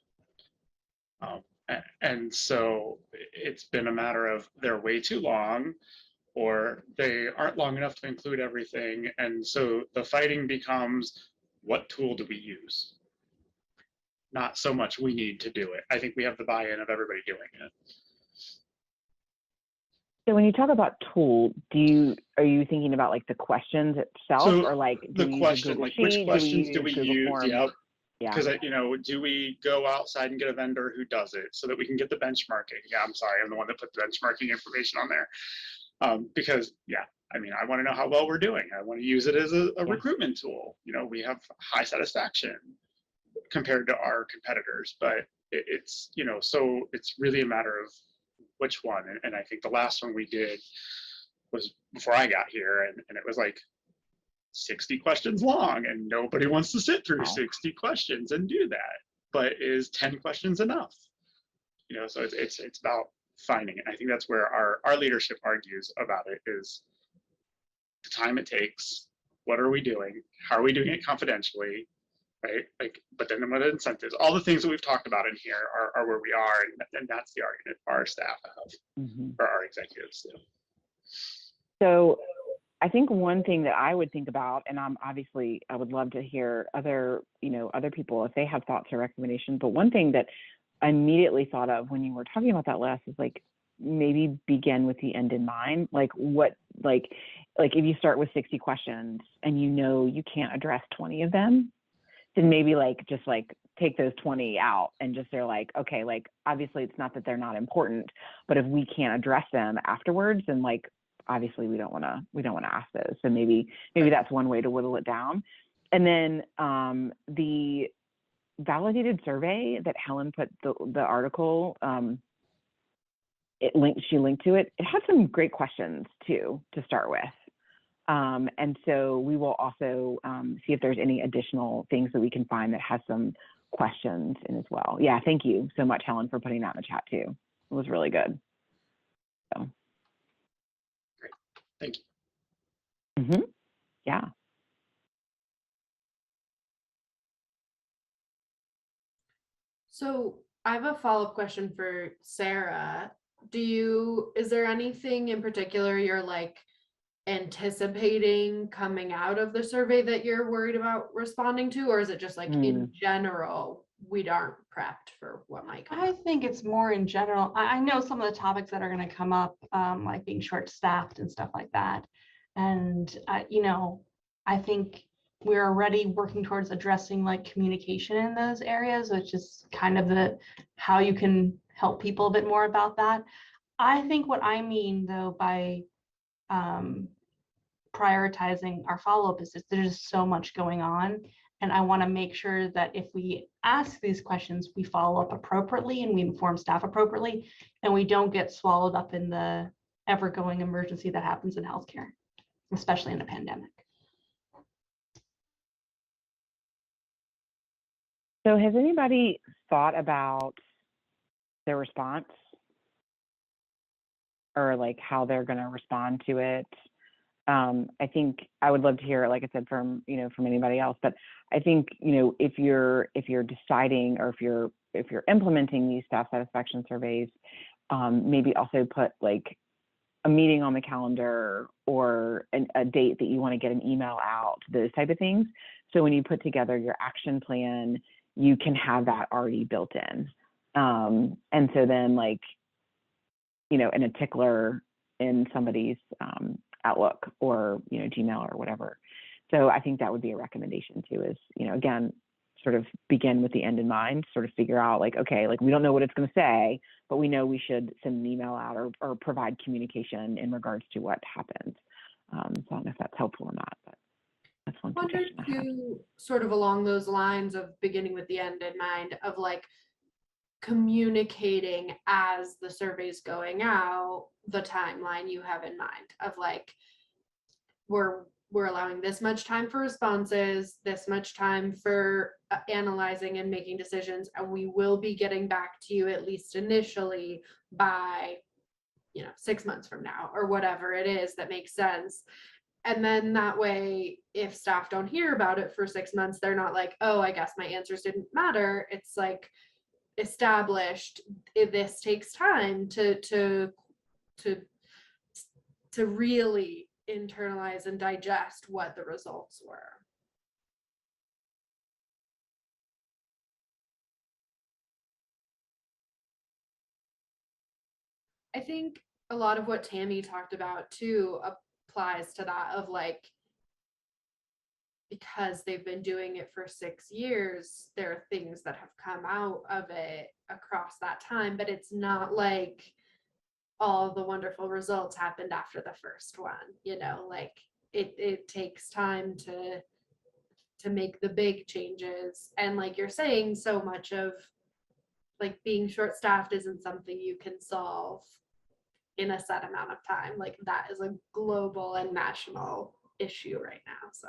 And so it's been a matter of they're way too long, or they aren't long enough to include everything. And so the fighting becomes, what tool do we use? Not so much we need to do it. I think we have the buy-in of everybody doing it. So when you talk about tool, are you thinking about like the questions itself, or like the question, like which questions do we use? Yeah. Because do we go outside and get a vendor who does it so that we can get the benchmarking? Yeah, I'm sorry, I'm the one that put the benchmarking information on there. Because I want to know how well we're doing. I want to use it as a recruitment tool. We have high satisfaction compared to our competitors, but it's so it's really a matter of which one. And I think the last one we did was before I got here, and it was like 60 questions long, and nobody wants to sit through 60 questions and do that. But is 10 questions enough? So it's about finding it. I think that's where our leadership argues about it, is the time it takes, what are we doing, how are we doing it confidentially, right? Like, but then what are incentives? All the things that we've talked about in here are where we are, and that's the argument our staff have, or our executives do. So I think one thing that I would think about, and I would love to hear other people if they have thoughts or recommendations, but one thing that I immediately thought of when you were talking about that, Les, is like maybe begin with the end in mind. Like if you start with 60 questions and you can't address 20 of them, then maybe just take those 20 out and just they're like, okay, like obviously it's not that they're not important, but if we can't address them afterwards, then obviously we don't want to ask those. So maybe that's one way to whittle it down. And then validated survey that Helen put the article, she linked to it. It had some great questions too, to start with. And so we will also see if there's any additional things that we can find that has some questions in as well. Yeah, thank you so much, Helen, for putting that in the chat too. It was really good. So. Great, thank you. Mm-hmm. Yeah. So I have a follow-up question for Sarah. Is there anything in particular you're like anticipating coming out of the survey that you're worried about responding to, or is it just like in general, we aren't prepped for what might come I up? think it's more in general. I know some of the topics that are going to come up, like being short-staffed and stuff like that. And, you know, I think we're already working towards addressing like communication in those areas, which is kind of how you can help people a bit more about that. I think what I mean though by prioritizing our follow-up is that there's so much going on. And I want to make sure that if we ask these questions, we follow up appropriately and we inform staff appropriately, and we don't get swallowed up in the ever-going emergency that happens in healthcare, especially in a pandemic. So has anybody thought about their response or like how they're going to respond to it? I think I would love to hear it, like I said, from anybody else, but I think, if you're deciding or if you're implementing these staff satisfaction surveys, maybe also put like a meeting on the calendar or a date that you want to get an email out, those type of things. So when you put together your action plan, you can have that already built in. And so then like, in a tickler in somebody's Outlook or, Gmail or whatever. So I think that would be a recommendation too, is, again, sort of begin with the end in mind, sort of figure out like, okay, like we don't know what it's going to say, but we know we should send an email out or provide communication in regards to what happened. So I don't know if that's helpful or not, but that's one suggestion I have. Sort of along those lines of beginning with the end in mind of like communicating as the survey's going out, the timeline you have in mind of like, we're allowing this much time for responses, this much time for analyzing and making decisions, and we will be getting back to you at least initially by 6 months from now or whatever it is that makes sense. And then that way, if staff don't hear about it for 6 months, they're not like, oh, I guess my answers didn't matter. It's like established, this takes time to really internalize and digest what the results were. I think a lot of what Tammy talked about too applies to that of like, because they've been doing it for 6 years, there are things that have come out of it across that time, but it's not like all the wonderful results happened after the first one, like it takes time to make the big changes. And like you're saying, so much of like being short-staffed isn't something you can solve in a set amount of time. Like that is a global and national issue right now. So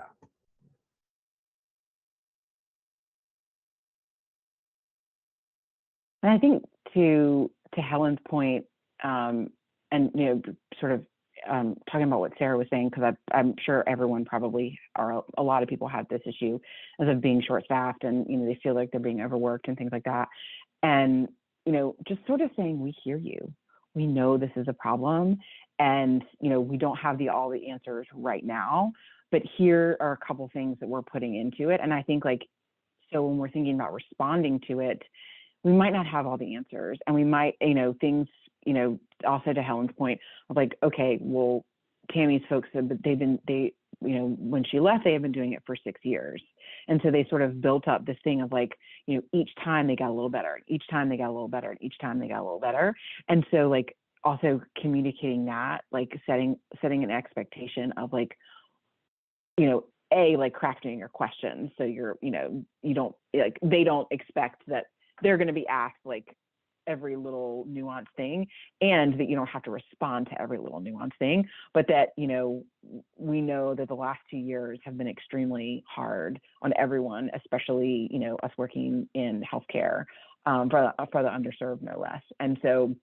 And I think to Helen's point, and sort of talking about what Sarah was saying, because I'm sure everyone probably, or a lot of people have this issue as of being short-staffed, and they feel like they're being overworked and things like that. And just sort of saying, we hear you, we know this is a problem, and we don't have all the answers right now, but here are a couple things that we're putting into it. And I think like, so when we're thinking about responding to it, we might not have all the answers, and we might, things, also to Helen's point of like, okay, well, Tammy's folks said that when she left, they have been doing it for 6 years. And so they sort of built up this thing of like, each time they got a little better, each time they got a little better, each time they got a little better. And so like also communicating that, like setting an expectation of like, like crafting your questions. So you're, you don't like, they don't expect that they're going to be asked like every little nuanced thing, and that you don't have to respond to every little nuanced thing, but that, we know that the last 2 years have been extremely hard on everyone, especially, us working in healthcare, for the underserved, no less. And so,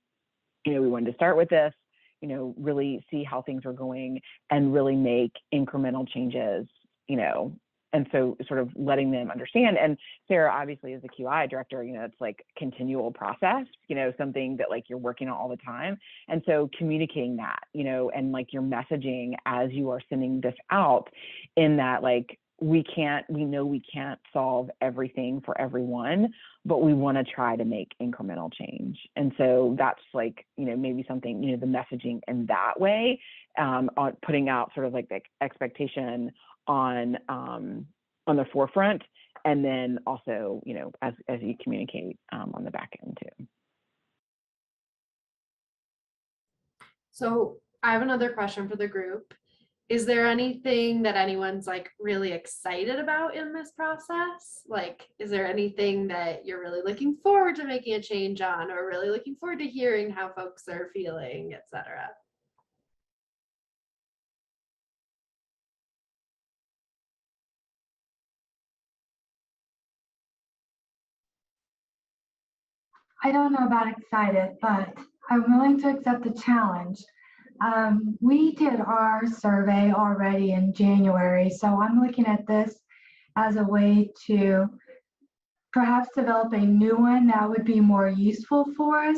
we wanted to start with this, really see how things are going and really make incremental changes, and so sort of letting them understand. And Sarah, obviously, as the QI director, it's like continual process, something that like you're working on all the time. And so communicating that, and like your messaging as you are sending this out, in that like, we know we can't solve everything for everyone, but we want to try to make incremental change. And so that's like, maybe something, the messaging in that way, on putting out sort of like the expectation on the forefront, and then also, as you communicate on the back end too. So I have another question for the group. Is there anything that anyone's like really excited about in this process? Like, is there anything that you're really looking forward to making a change on, or really looking forward to hearing how folks are feeling, etc.? I don't know about excited, but I'm willing to accept the challenge. We did our survey already in January, so I'm looking at this as a way to perhaps develop a new one that would be more useful for us,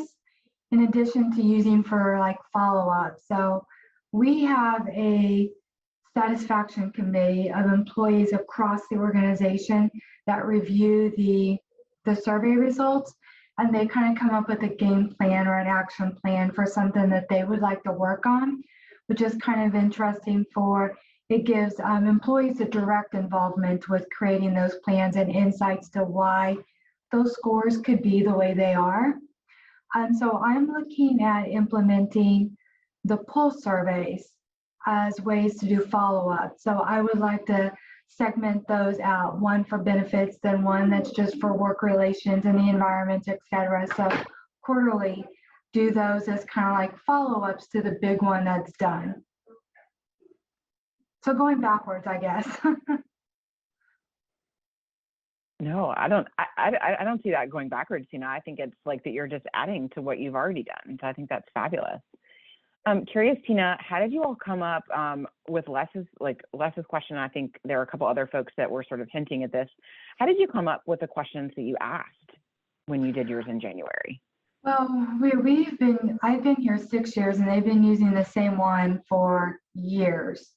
in addition to using for like follow-up. So we have a satisfaction committee of employees across the organization that review the survey results, and they kind of come up with a game plan or an action plan for something that they would like to work on, which is kind of interesting. It gives employees a direct involvement with creating those plans and insights to why those scores could be the way they are. And so I'm looking at implementing the pulse surveys as ways to do follow-up. So I would like to segment those out, one for benefits, then one that's just for work relations and the environment, et cetera. So quarterly, do those as kind of like follow-ups to the big one that's done. So going backwards, I guess. No, I don't see that going backwards. I think it's like that you're just adding to what you've already done. So I think that's fabulous. I'm curious, Tina, how did you all come up with Les's question? I think there are a couple other folks that were sort of hinting at this. How did you come up with the questions that you asked when you did yours in January? Well, I've been here 6 years, and they've been using the same one for years.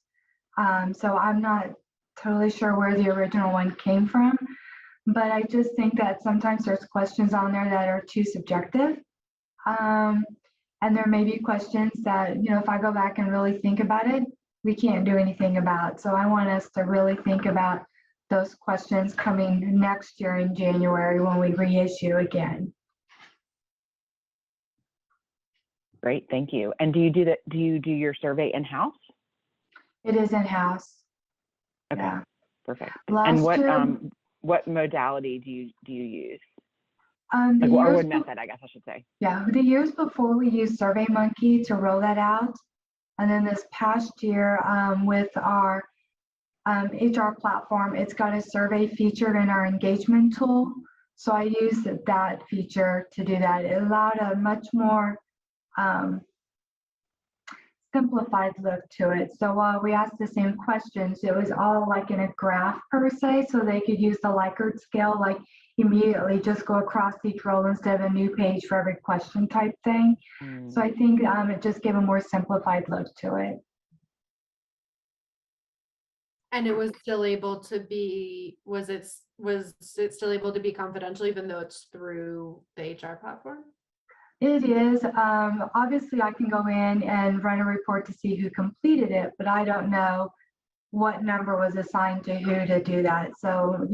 So I'm not totally sure where the original one came from, but I just think that sometimes there's questions on there that are too subjective. And there may be questions that, if I go back and really think about it, we can't do anything about. So I want us to really think about those questions coming next year in January when we reissue again. Great, thank you. And do you do your survey in-house? It is in-house. Okay, yeah. Perfect. And what modality do you use? Or what method, I guess I should say. Yeah, the years before we used SurveyMonkey to roll that out. And then this past year with our HR platform, it's got a survey featured in our engagement tool. So I used that feature to do that. It allowed a much more simplified look to it. So while we asked the same questions, it was all like in a graph per se, so they could use the Likert scale, like immediately just go across each row instead of a new page for every question type thing. So I think it just gave a more simplified look to it. And it was still able to be, was it still able to be confidential even though it's through the HR platform? It is. Obviously, I can go in and run a report to see who completed it, but I don't know what number was assigned to who to do that. So,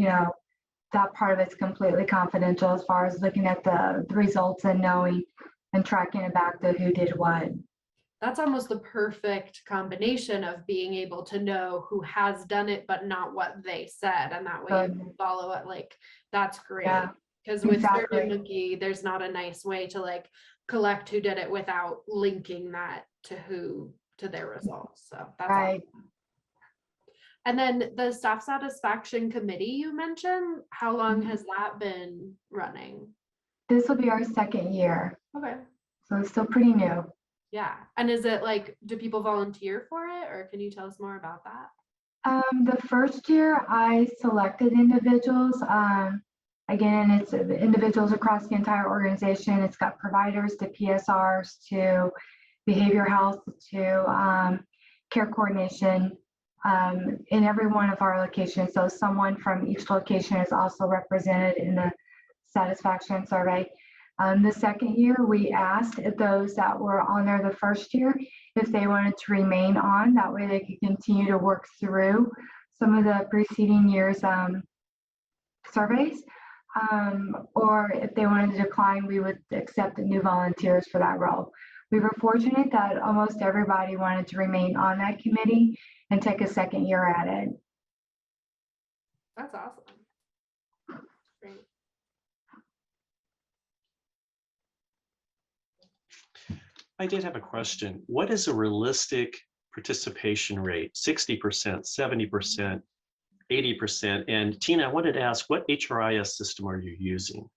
that part of it's completely confidential as far as looking at the results and knowing and tracking it back to who did what. that's almost the perfect combination of being able to know who has done it, but not what they said. And that way you can follow it. Like, that's great. Yeah, Because with exactly. SurveyMonkey, there's not a nice way to like collect who did it without linking that to their results. So that's Right. awesome. And then the staff satisfaction committee you mentioned, how long has that been running? This will be our second year, Okay. so it's still pretty new. Yeah. And is it like, do people volunteer for it, or can you tell us more about that? The first year I selected individuals. Again, it's individuals across the entire organization. It's got providers to PSRs to behavior health to care coordination in every one of our locations. So someone from each location is also represented in the satisfaction survey. The second year, we asked those that were on there the first year if they wanted to remain on. That way they could continue to work through some of the preceding years' surveys. Or if they wanted to decline, we would accept new volunteers for that role. We were fortunate that almost everybody wanted to remain on that committee and take a second year at it. That's awesome. Great. I did have a question. What is a realistic participation rate? 60%, 70%, 80%? And Tina, I wanted to ask, what HRIS system are you using?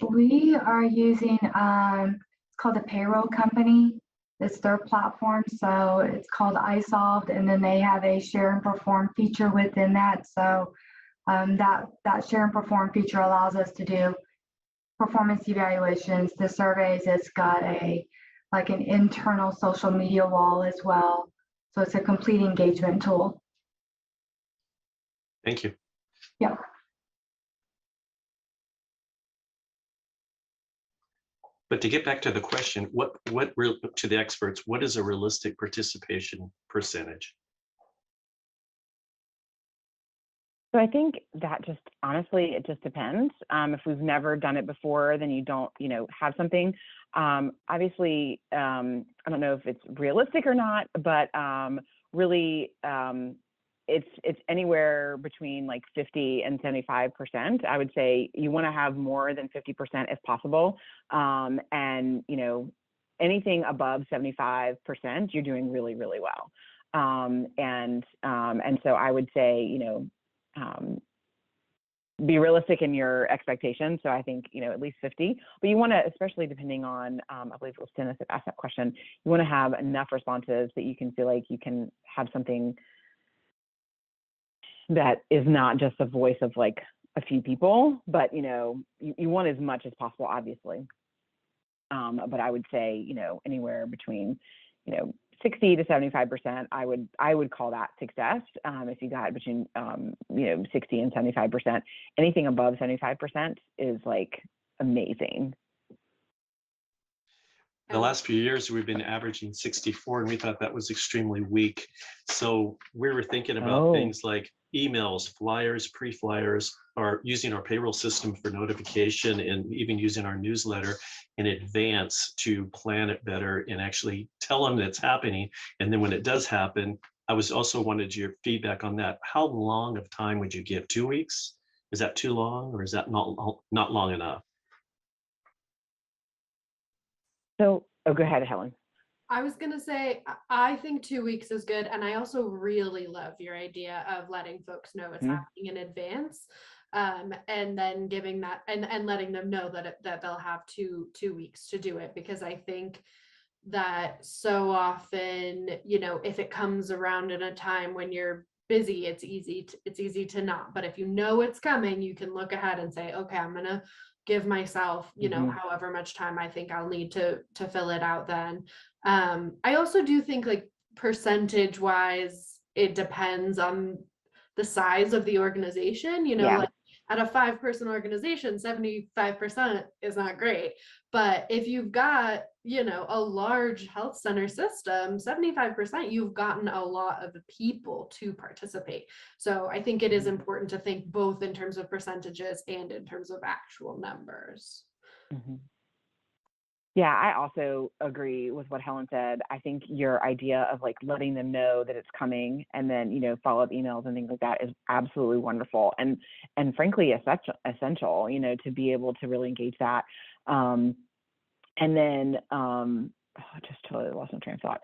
We are using, it's called a payroll company. It's their platform. So it's called iSolved, and then they have a share and perform feature within that. So that share and perform feature allows us to do performance evaluations, the surveys. It's got like an internal social media wall as well. So it's a complete engagement tool. Thank you. Yeah. But to get back to the question, to the experts, what is a realistic participation percentage? So I think that just, honestly, it just depends. If we've never done it before, then you don't, have something. Obviously, I don't know if it's realistic or not, but really, it's anywhere between like 50 and 75%. I would say you want to have more than 50% if possible. And, anything above 75%, you're doing really, really well. And so I would say, be realistic in your expectations. So I think, at least 50, but you want to, especially depending on, I believe it was Dennis that asked that question, you want to have enough responses that you can feel like you can have something that is not just a voice of like a few people, but, you want as much as possible, obviously. But I would say, anywhere between, 60 to 75%, I would call that success. If you got between 60 and 75%, anything above 75% is like amazing. The last few years, we've been averaging 64, and we thought that was extremely weak. So we were thinking about things like emails, flyers, pre-flyers, or using our payroll system for notification, and even using our newsletter in advance to plan it better and actually tell them it's happening. And then when it does happen, I was also wanted your feedback on that. How long of time would you give? 2 weeks? Is that too long, or is that not long enough? So, go ahead, Helen. I was going to say, I think 2 weeks is good. And I also really love your idea of letting folks know it's happening in advance. And then giving that and letting them know that they'll have two weeks to do it, because I think that so often, if it comes around in a time when you're busy, it's easy to not. But if you know it's coming, you can look ahead and say, okay, I'm going to give myself, however much time I think I'll need to fill it out then. I also do think, like, percentage wise, it depends on the size of the organization, like at a 5-person organization, 75% is not great. But if you've got, a large health center system, 75%, you've gotten a lot of people to participate. So I think it is important to think both in terms of percentages and in terms of actual numbers. Yeah, I also agree with what Helen said. I think your idea of like letting them know that it's coming and then, follow-up emails and things like that is absolutely wonderful. And frankly, essential, to be able to really engage that. And then, I just totally lost my train of thought.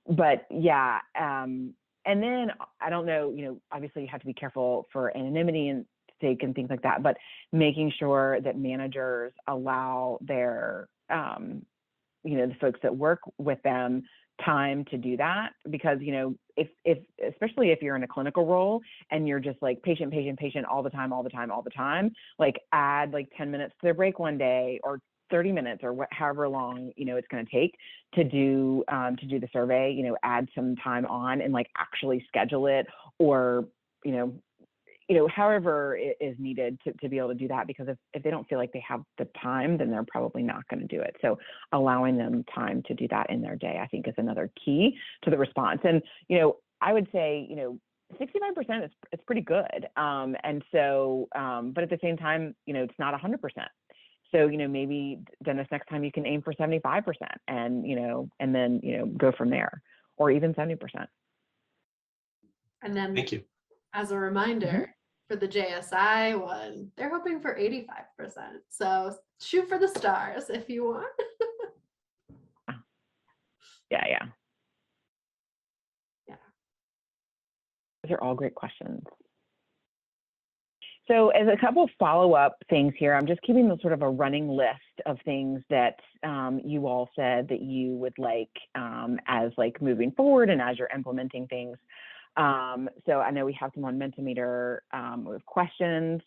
But yeah, and then I don't know, obviously you have to be careful for anonymity and sake and things like that, but making sure that managers allow their, the folks that work with them time to do that, because, if especially if you're in a clinical role and you're just like patient all the time, like add like 10 minutes to their break one day or 30 minutes or however long, it's going to take to do the survey, add some time on and like actually schedule it, or, however it is needed to be able to do that, because if they don't feel like they have the time, then they're probably not going to do it. So allowing them time to do that in their day, I think, is another key to the response. And, I would say, 65% is pretty good. And so, but at the same time, it's not 100%. So, maybe Dennis, next time you can aim for 75% and, and then, go from there, or even 70%. And then Thank you. as a reminder, for the JSI one, they're hoping for 85%. So shoot for the stars if you want. Yeah. Those are all great questions. So as a couple of follow-up things here, I'm just keeping sort of a running list of things that you all said that you would like as like moving forward and as you're implementing things. So I know we have some on Mentimeter with questions,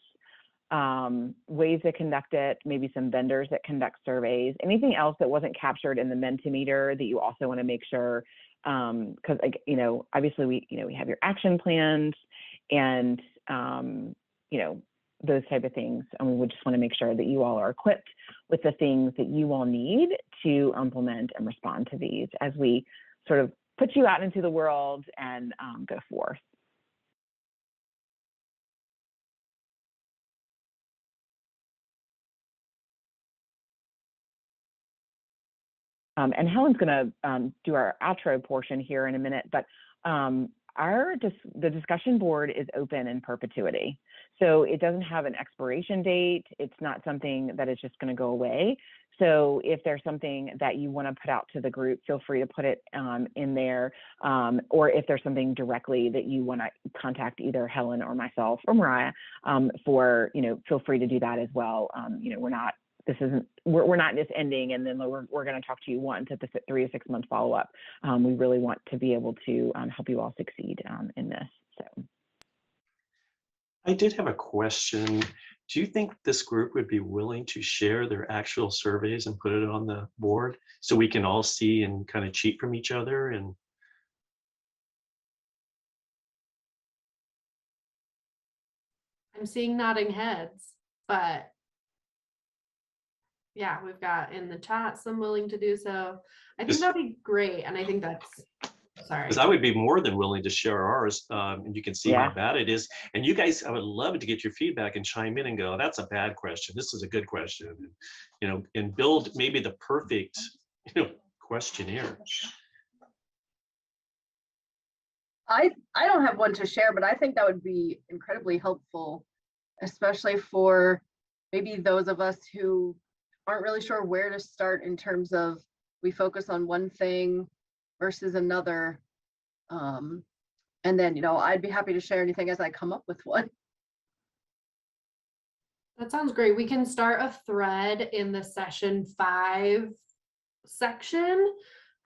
ways to conduct it, maybe some vendors that conduct surveys, anything else that wasn't captured in the Mentimeter that you also want to make sure, because obviously we have your action plans and those type of things. And we would just want to make sure that you all are equipped with the things that you all need to implement and respond to these as we sort of put you out into the world and go forth. And Helen's going to do our outro portion here in a minute, but the discussion board is open in perpetuity. So it doesn't have an expiration date. It's not something that is just going to go away. So if there's something that you want to put out to the group, feel free to put it in there. Or if there's something directly that you want to contact either Helen or myself or Mariah for, feel free to do that as well. We're not just ending and then we're going to talk to you once at the 3 to 6 month follow-up. We really want to be able to help you all succeed in this. So I did have a question. Do you think this group would be willing to share their actual surveys and put it on the board so we can all see and kind of cheat from each other? And I'm seeing nodding heads, but yeah, we've got in the chat some willing to do so. I think that'd be great. And I think that's, sorry. Because I would be more than willing to share ours, and you can see Yeah. how bad it is. And you guys, I would love to get your feedback and chime in and go, that's a bad question. This is a good question. And build maybe the perfect, questionnaire. I don't have one to share, but I think that would be incredibly helpful, especially for maybe those of us who aren't really sure where to start in terms of we focus on one thing versus another. And then, I'd be happy to share anything as I come up with one. That sounds great. We can start a thread in the session 5 section.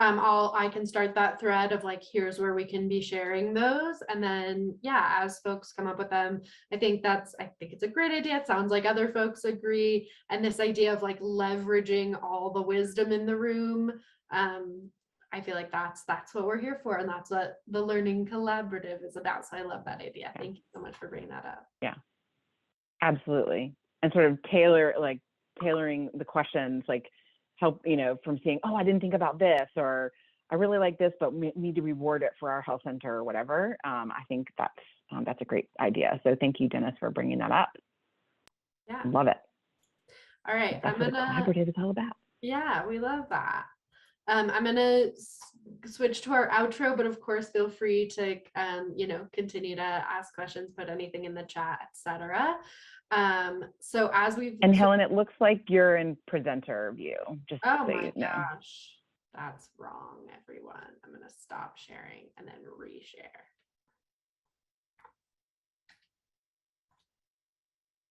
I can start that thread of like, here's where we can be sharing those. And then, yeah, as folks come up with them, I think it's a great idea. It sounds like other folks agree. And this idea of like leveraging all the wisdom in the room, I feel like that's what we're here for. And that's what the Learning Collaborative is about. So I love that idea. Thank you so much for bringing that up. Yeah, absolutely. And sort of tailoring the questions, like help, from seeing, oh, I didn't think about this, or I really like this, but we need to reward it for our health center or whatever. I think that's a great idea. So thank you, Dennis, for bringing that up. Yeah. Love it. All right. That's what a collaborative is all about. Yeah, we love that. I'm gonna switch to our outro, but of course, feel free to, continue to ask questions, put anything in the chat, etc. So as we've, And Helen, it looks like you're in presenter view, just oh so my you know. gosh, that's wrong, everyone. I'm gonna stop sharing and then reshare.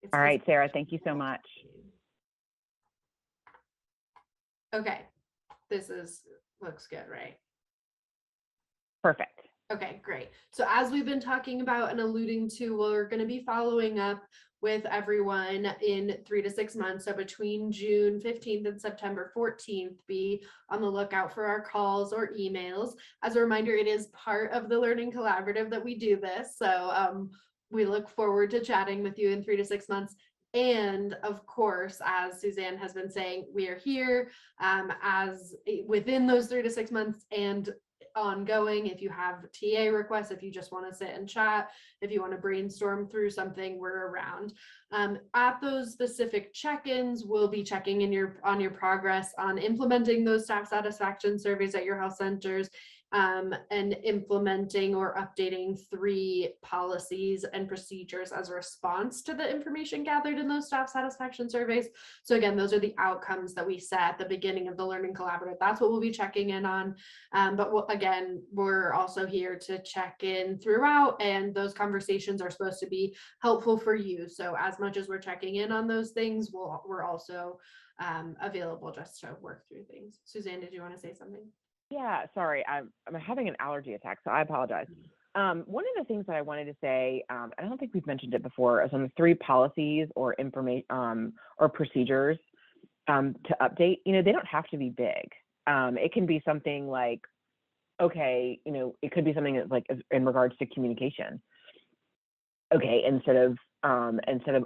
It's All right, Sarah, thank you so much. Okay, looks good, right? Perfect. Okay, great. So as we've been talking about and alluding to, we're going to be following up with everyone in 3 to 6 months. So between June 15th and September 14th, be on the lookout for our calls or emails. As a reminder, it is part of the Learning Collaborative that we do this. So we look forward to chatting with you in 3 to 6 months. And of course, as Suzanne has been saying, we are here as within those 3 to 6 months and ongoing. If you have TA requests, if you just want to sit and chat, if you want to brainstorm through something, we're around. At those specific check-ins, we'll be checking in on your progress on implementing those staff satisfaction surveys at your health centers, and implementing or updating 3 policies and procedures as a response to the information gathered in those staff satisfaction surveys. So again, those are the outcomes that we set at the beginning of the Learning Collaborative. That's what we'll be checking in on. But again, we're also here to check in throughout, and those conversations are supposed to be helpful for you. So as much as we're checking in on those things, we're also available just to work through things. Suzanne, did you want to say something? Yeah, sorry, I'm having an allergy attack, so I apologize. One of the things that I wanted to say, I don't think we've mentioned it before, is on the 3 policies or information or procedures to update. They don't have to be big. It can be something like, okay, it could be something that's like in regards to communication. Okay, instead of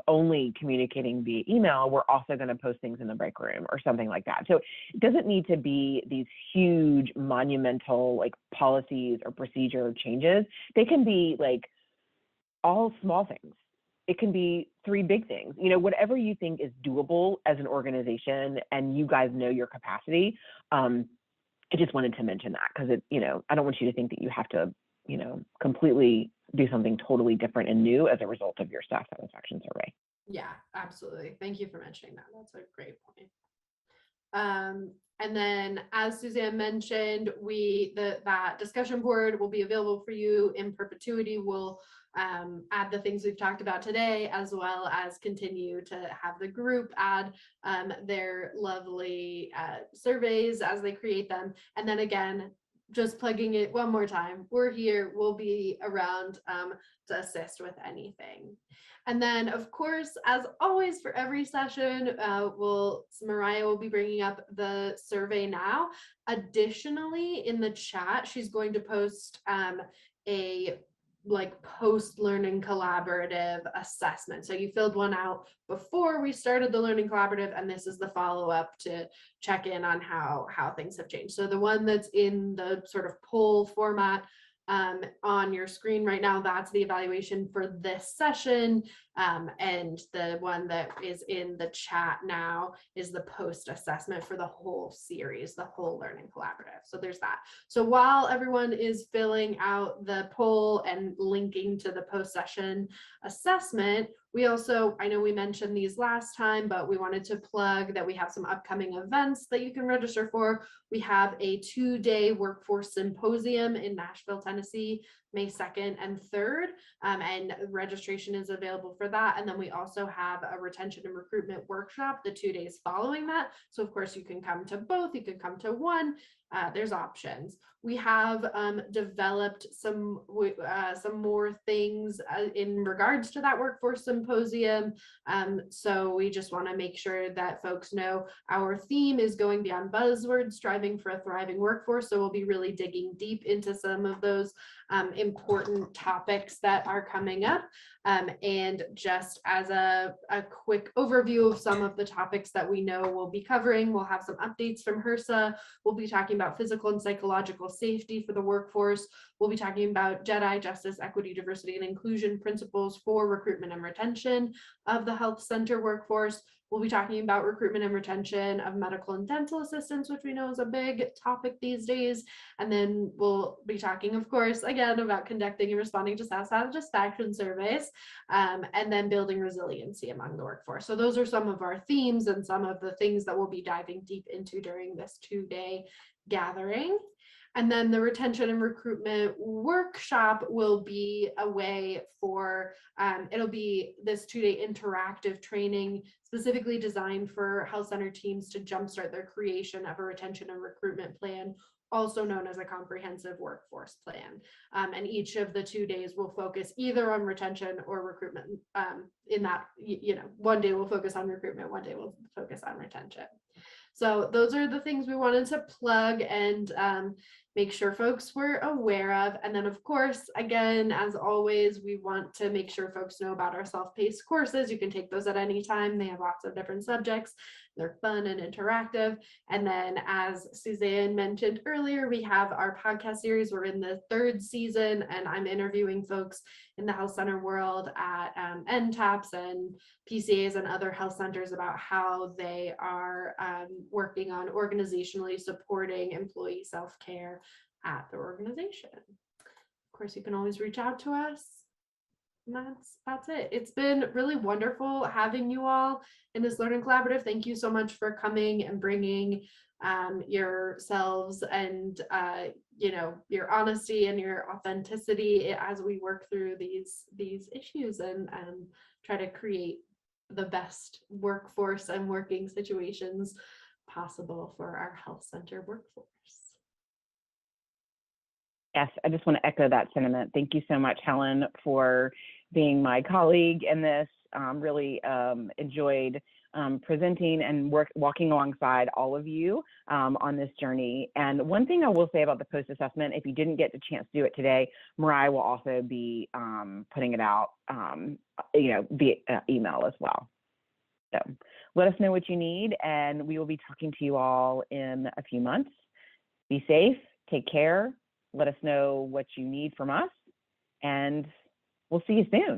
only communicating via email, we're also going to post things in the break room or something like that. So it doesn't need to be these huge monumental like policies or procedure changes. They can be like all small things. It can be 3 big things, whatever you think is doable as an organization and you guys know your capacity. I just wanted to mention that because I don't want you to think that you have to, completely do something totally different and new as a result of your staff satisfaction survey. Yeah, absolutely. Thank you for mentioning that. That's a great point. And then, as Suzanne mentioned, that discussion board will be available for you in perpetuity. We'll add the things we've talked about today, as well as continue to have the group add their lovely surveys as they create them. And then again, just plugging it one more time, we're here, we'll be around to assist with anything. And then, of course, as always, for every session, Mariah will be bringing up the survey now. Additionally, in the chat, she's going to post a post-learning collaborative assessment. So you filled one out before we started the learning collaborative, and this is the follow-up to check in on how things have changed. So the one that's in the sort of poll format on your screen right now, that's the evaluation for this session. And the one that is in the chat now is the post assessment for the whole series, the whole learning collaborative. So there's that. So while everyone is filling out the poll and linking to the post session assessment, we also, I know we mentioned these last time, but we wanted to plug that we have some upcoming events that you can register for. We have a 2-day workforce symposium in Nashville, Tennessee, May 2nd and 3rd, and registration is available for that. And then we also have a retention and recruitment workshop the 2 days following that. So of course you can come to both, you can come to one, there's options. We have developed some more things in regards to that workforce symposium. So we just want to make sure that folks know our theme is going beyond buzzwords, striving for a thriving workforce. So we'll be really digging deep into some of those important topics that are coming up. And just as a quick overview of some of the topics that we know we'll be covering, we'll have some updates from HRSA. We'll be talking about physical and psychological safety for the workforce. We'll be talking about JEDI, Justice, Equity, Diversity, and Inclusion principles for recruitment and retention of the health center workforce. We'll be talking about recruitment and retention of medical and dental assistants, which we know is a big topic these days. And then we'll be talking, of course, again, about conducting and responding to staff satisfaction surveys, and then building resiliency among the workforce. So those are some of our themes and some of the things that we'll be diving deep into during this 2-day gathering. And then the retention and recruitment workshop will be a way for, it'll be this 2-day interactive training specifically designed for health center teams to jumpstart their creation of a retention and recruitment plan, also known as a comprehensive workforce plan. And each of the 2 days will focus either on retention or recruitment. In that, one day we'll focus on recruitment, one day we'll focus on retention. So those are the things we wanted to plug and make sure folks were aware of. And then, of course, again, as always, we want to make sure folks know about our self-paced courses. You can take those at any time. They have lots of different subjects. They're fun and interactive. And then, as Suzanne mentioned earlier, we have our podcast series. We're in the 3rd season, and I'm interviewing folks in the health center world at NTAPs and PCAs and other health centers about how they are working on organizationally supporting employee self-care at the organization. Of course, you can always reach out to us. And that's it. It's been really wonderful having you all in this learning collaborative. Thank you so much for coming and bringing yourselves and your honesty and your authenticity as we work through these issues and try to create the best workforce and working situations possible for our health center workforce. Yes, I just want to echo that sentiment. Thank you so much, Helen, for being my colleague in this. Really enjoyed presenting and walking alongside all of you on this journey. And one thing I will say about the post-assessment, if you didn't get the chance to do it today, Mariah will also be putting it out via email as well. So let us know what you need, and we will be talking to you all in a few months. Be safe, take care. Let us know what you need from us, and we'll see you soon.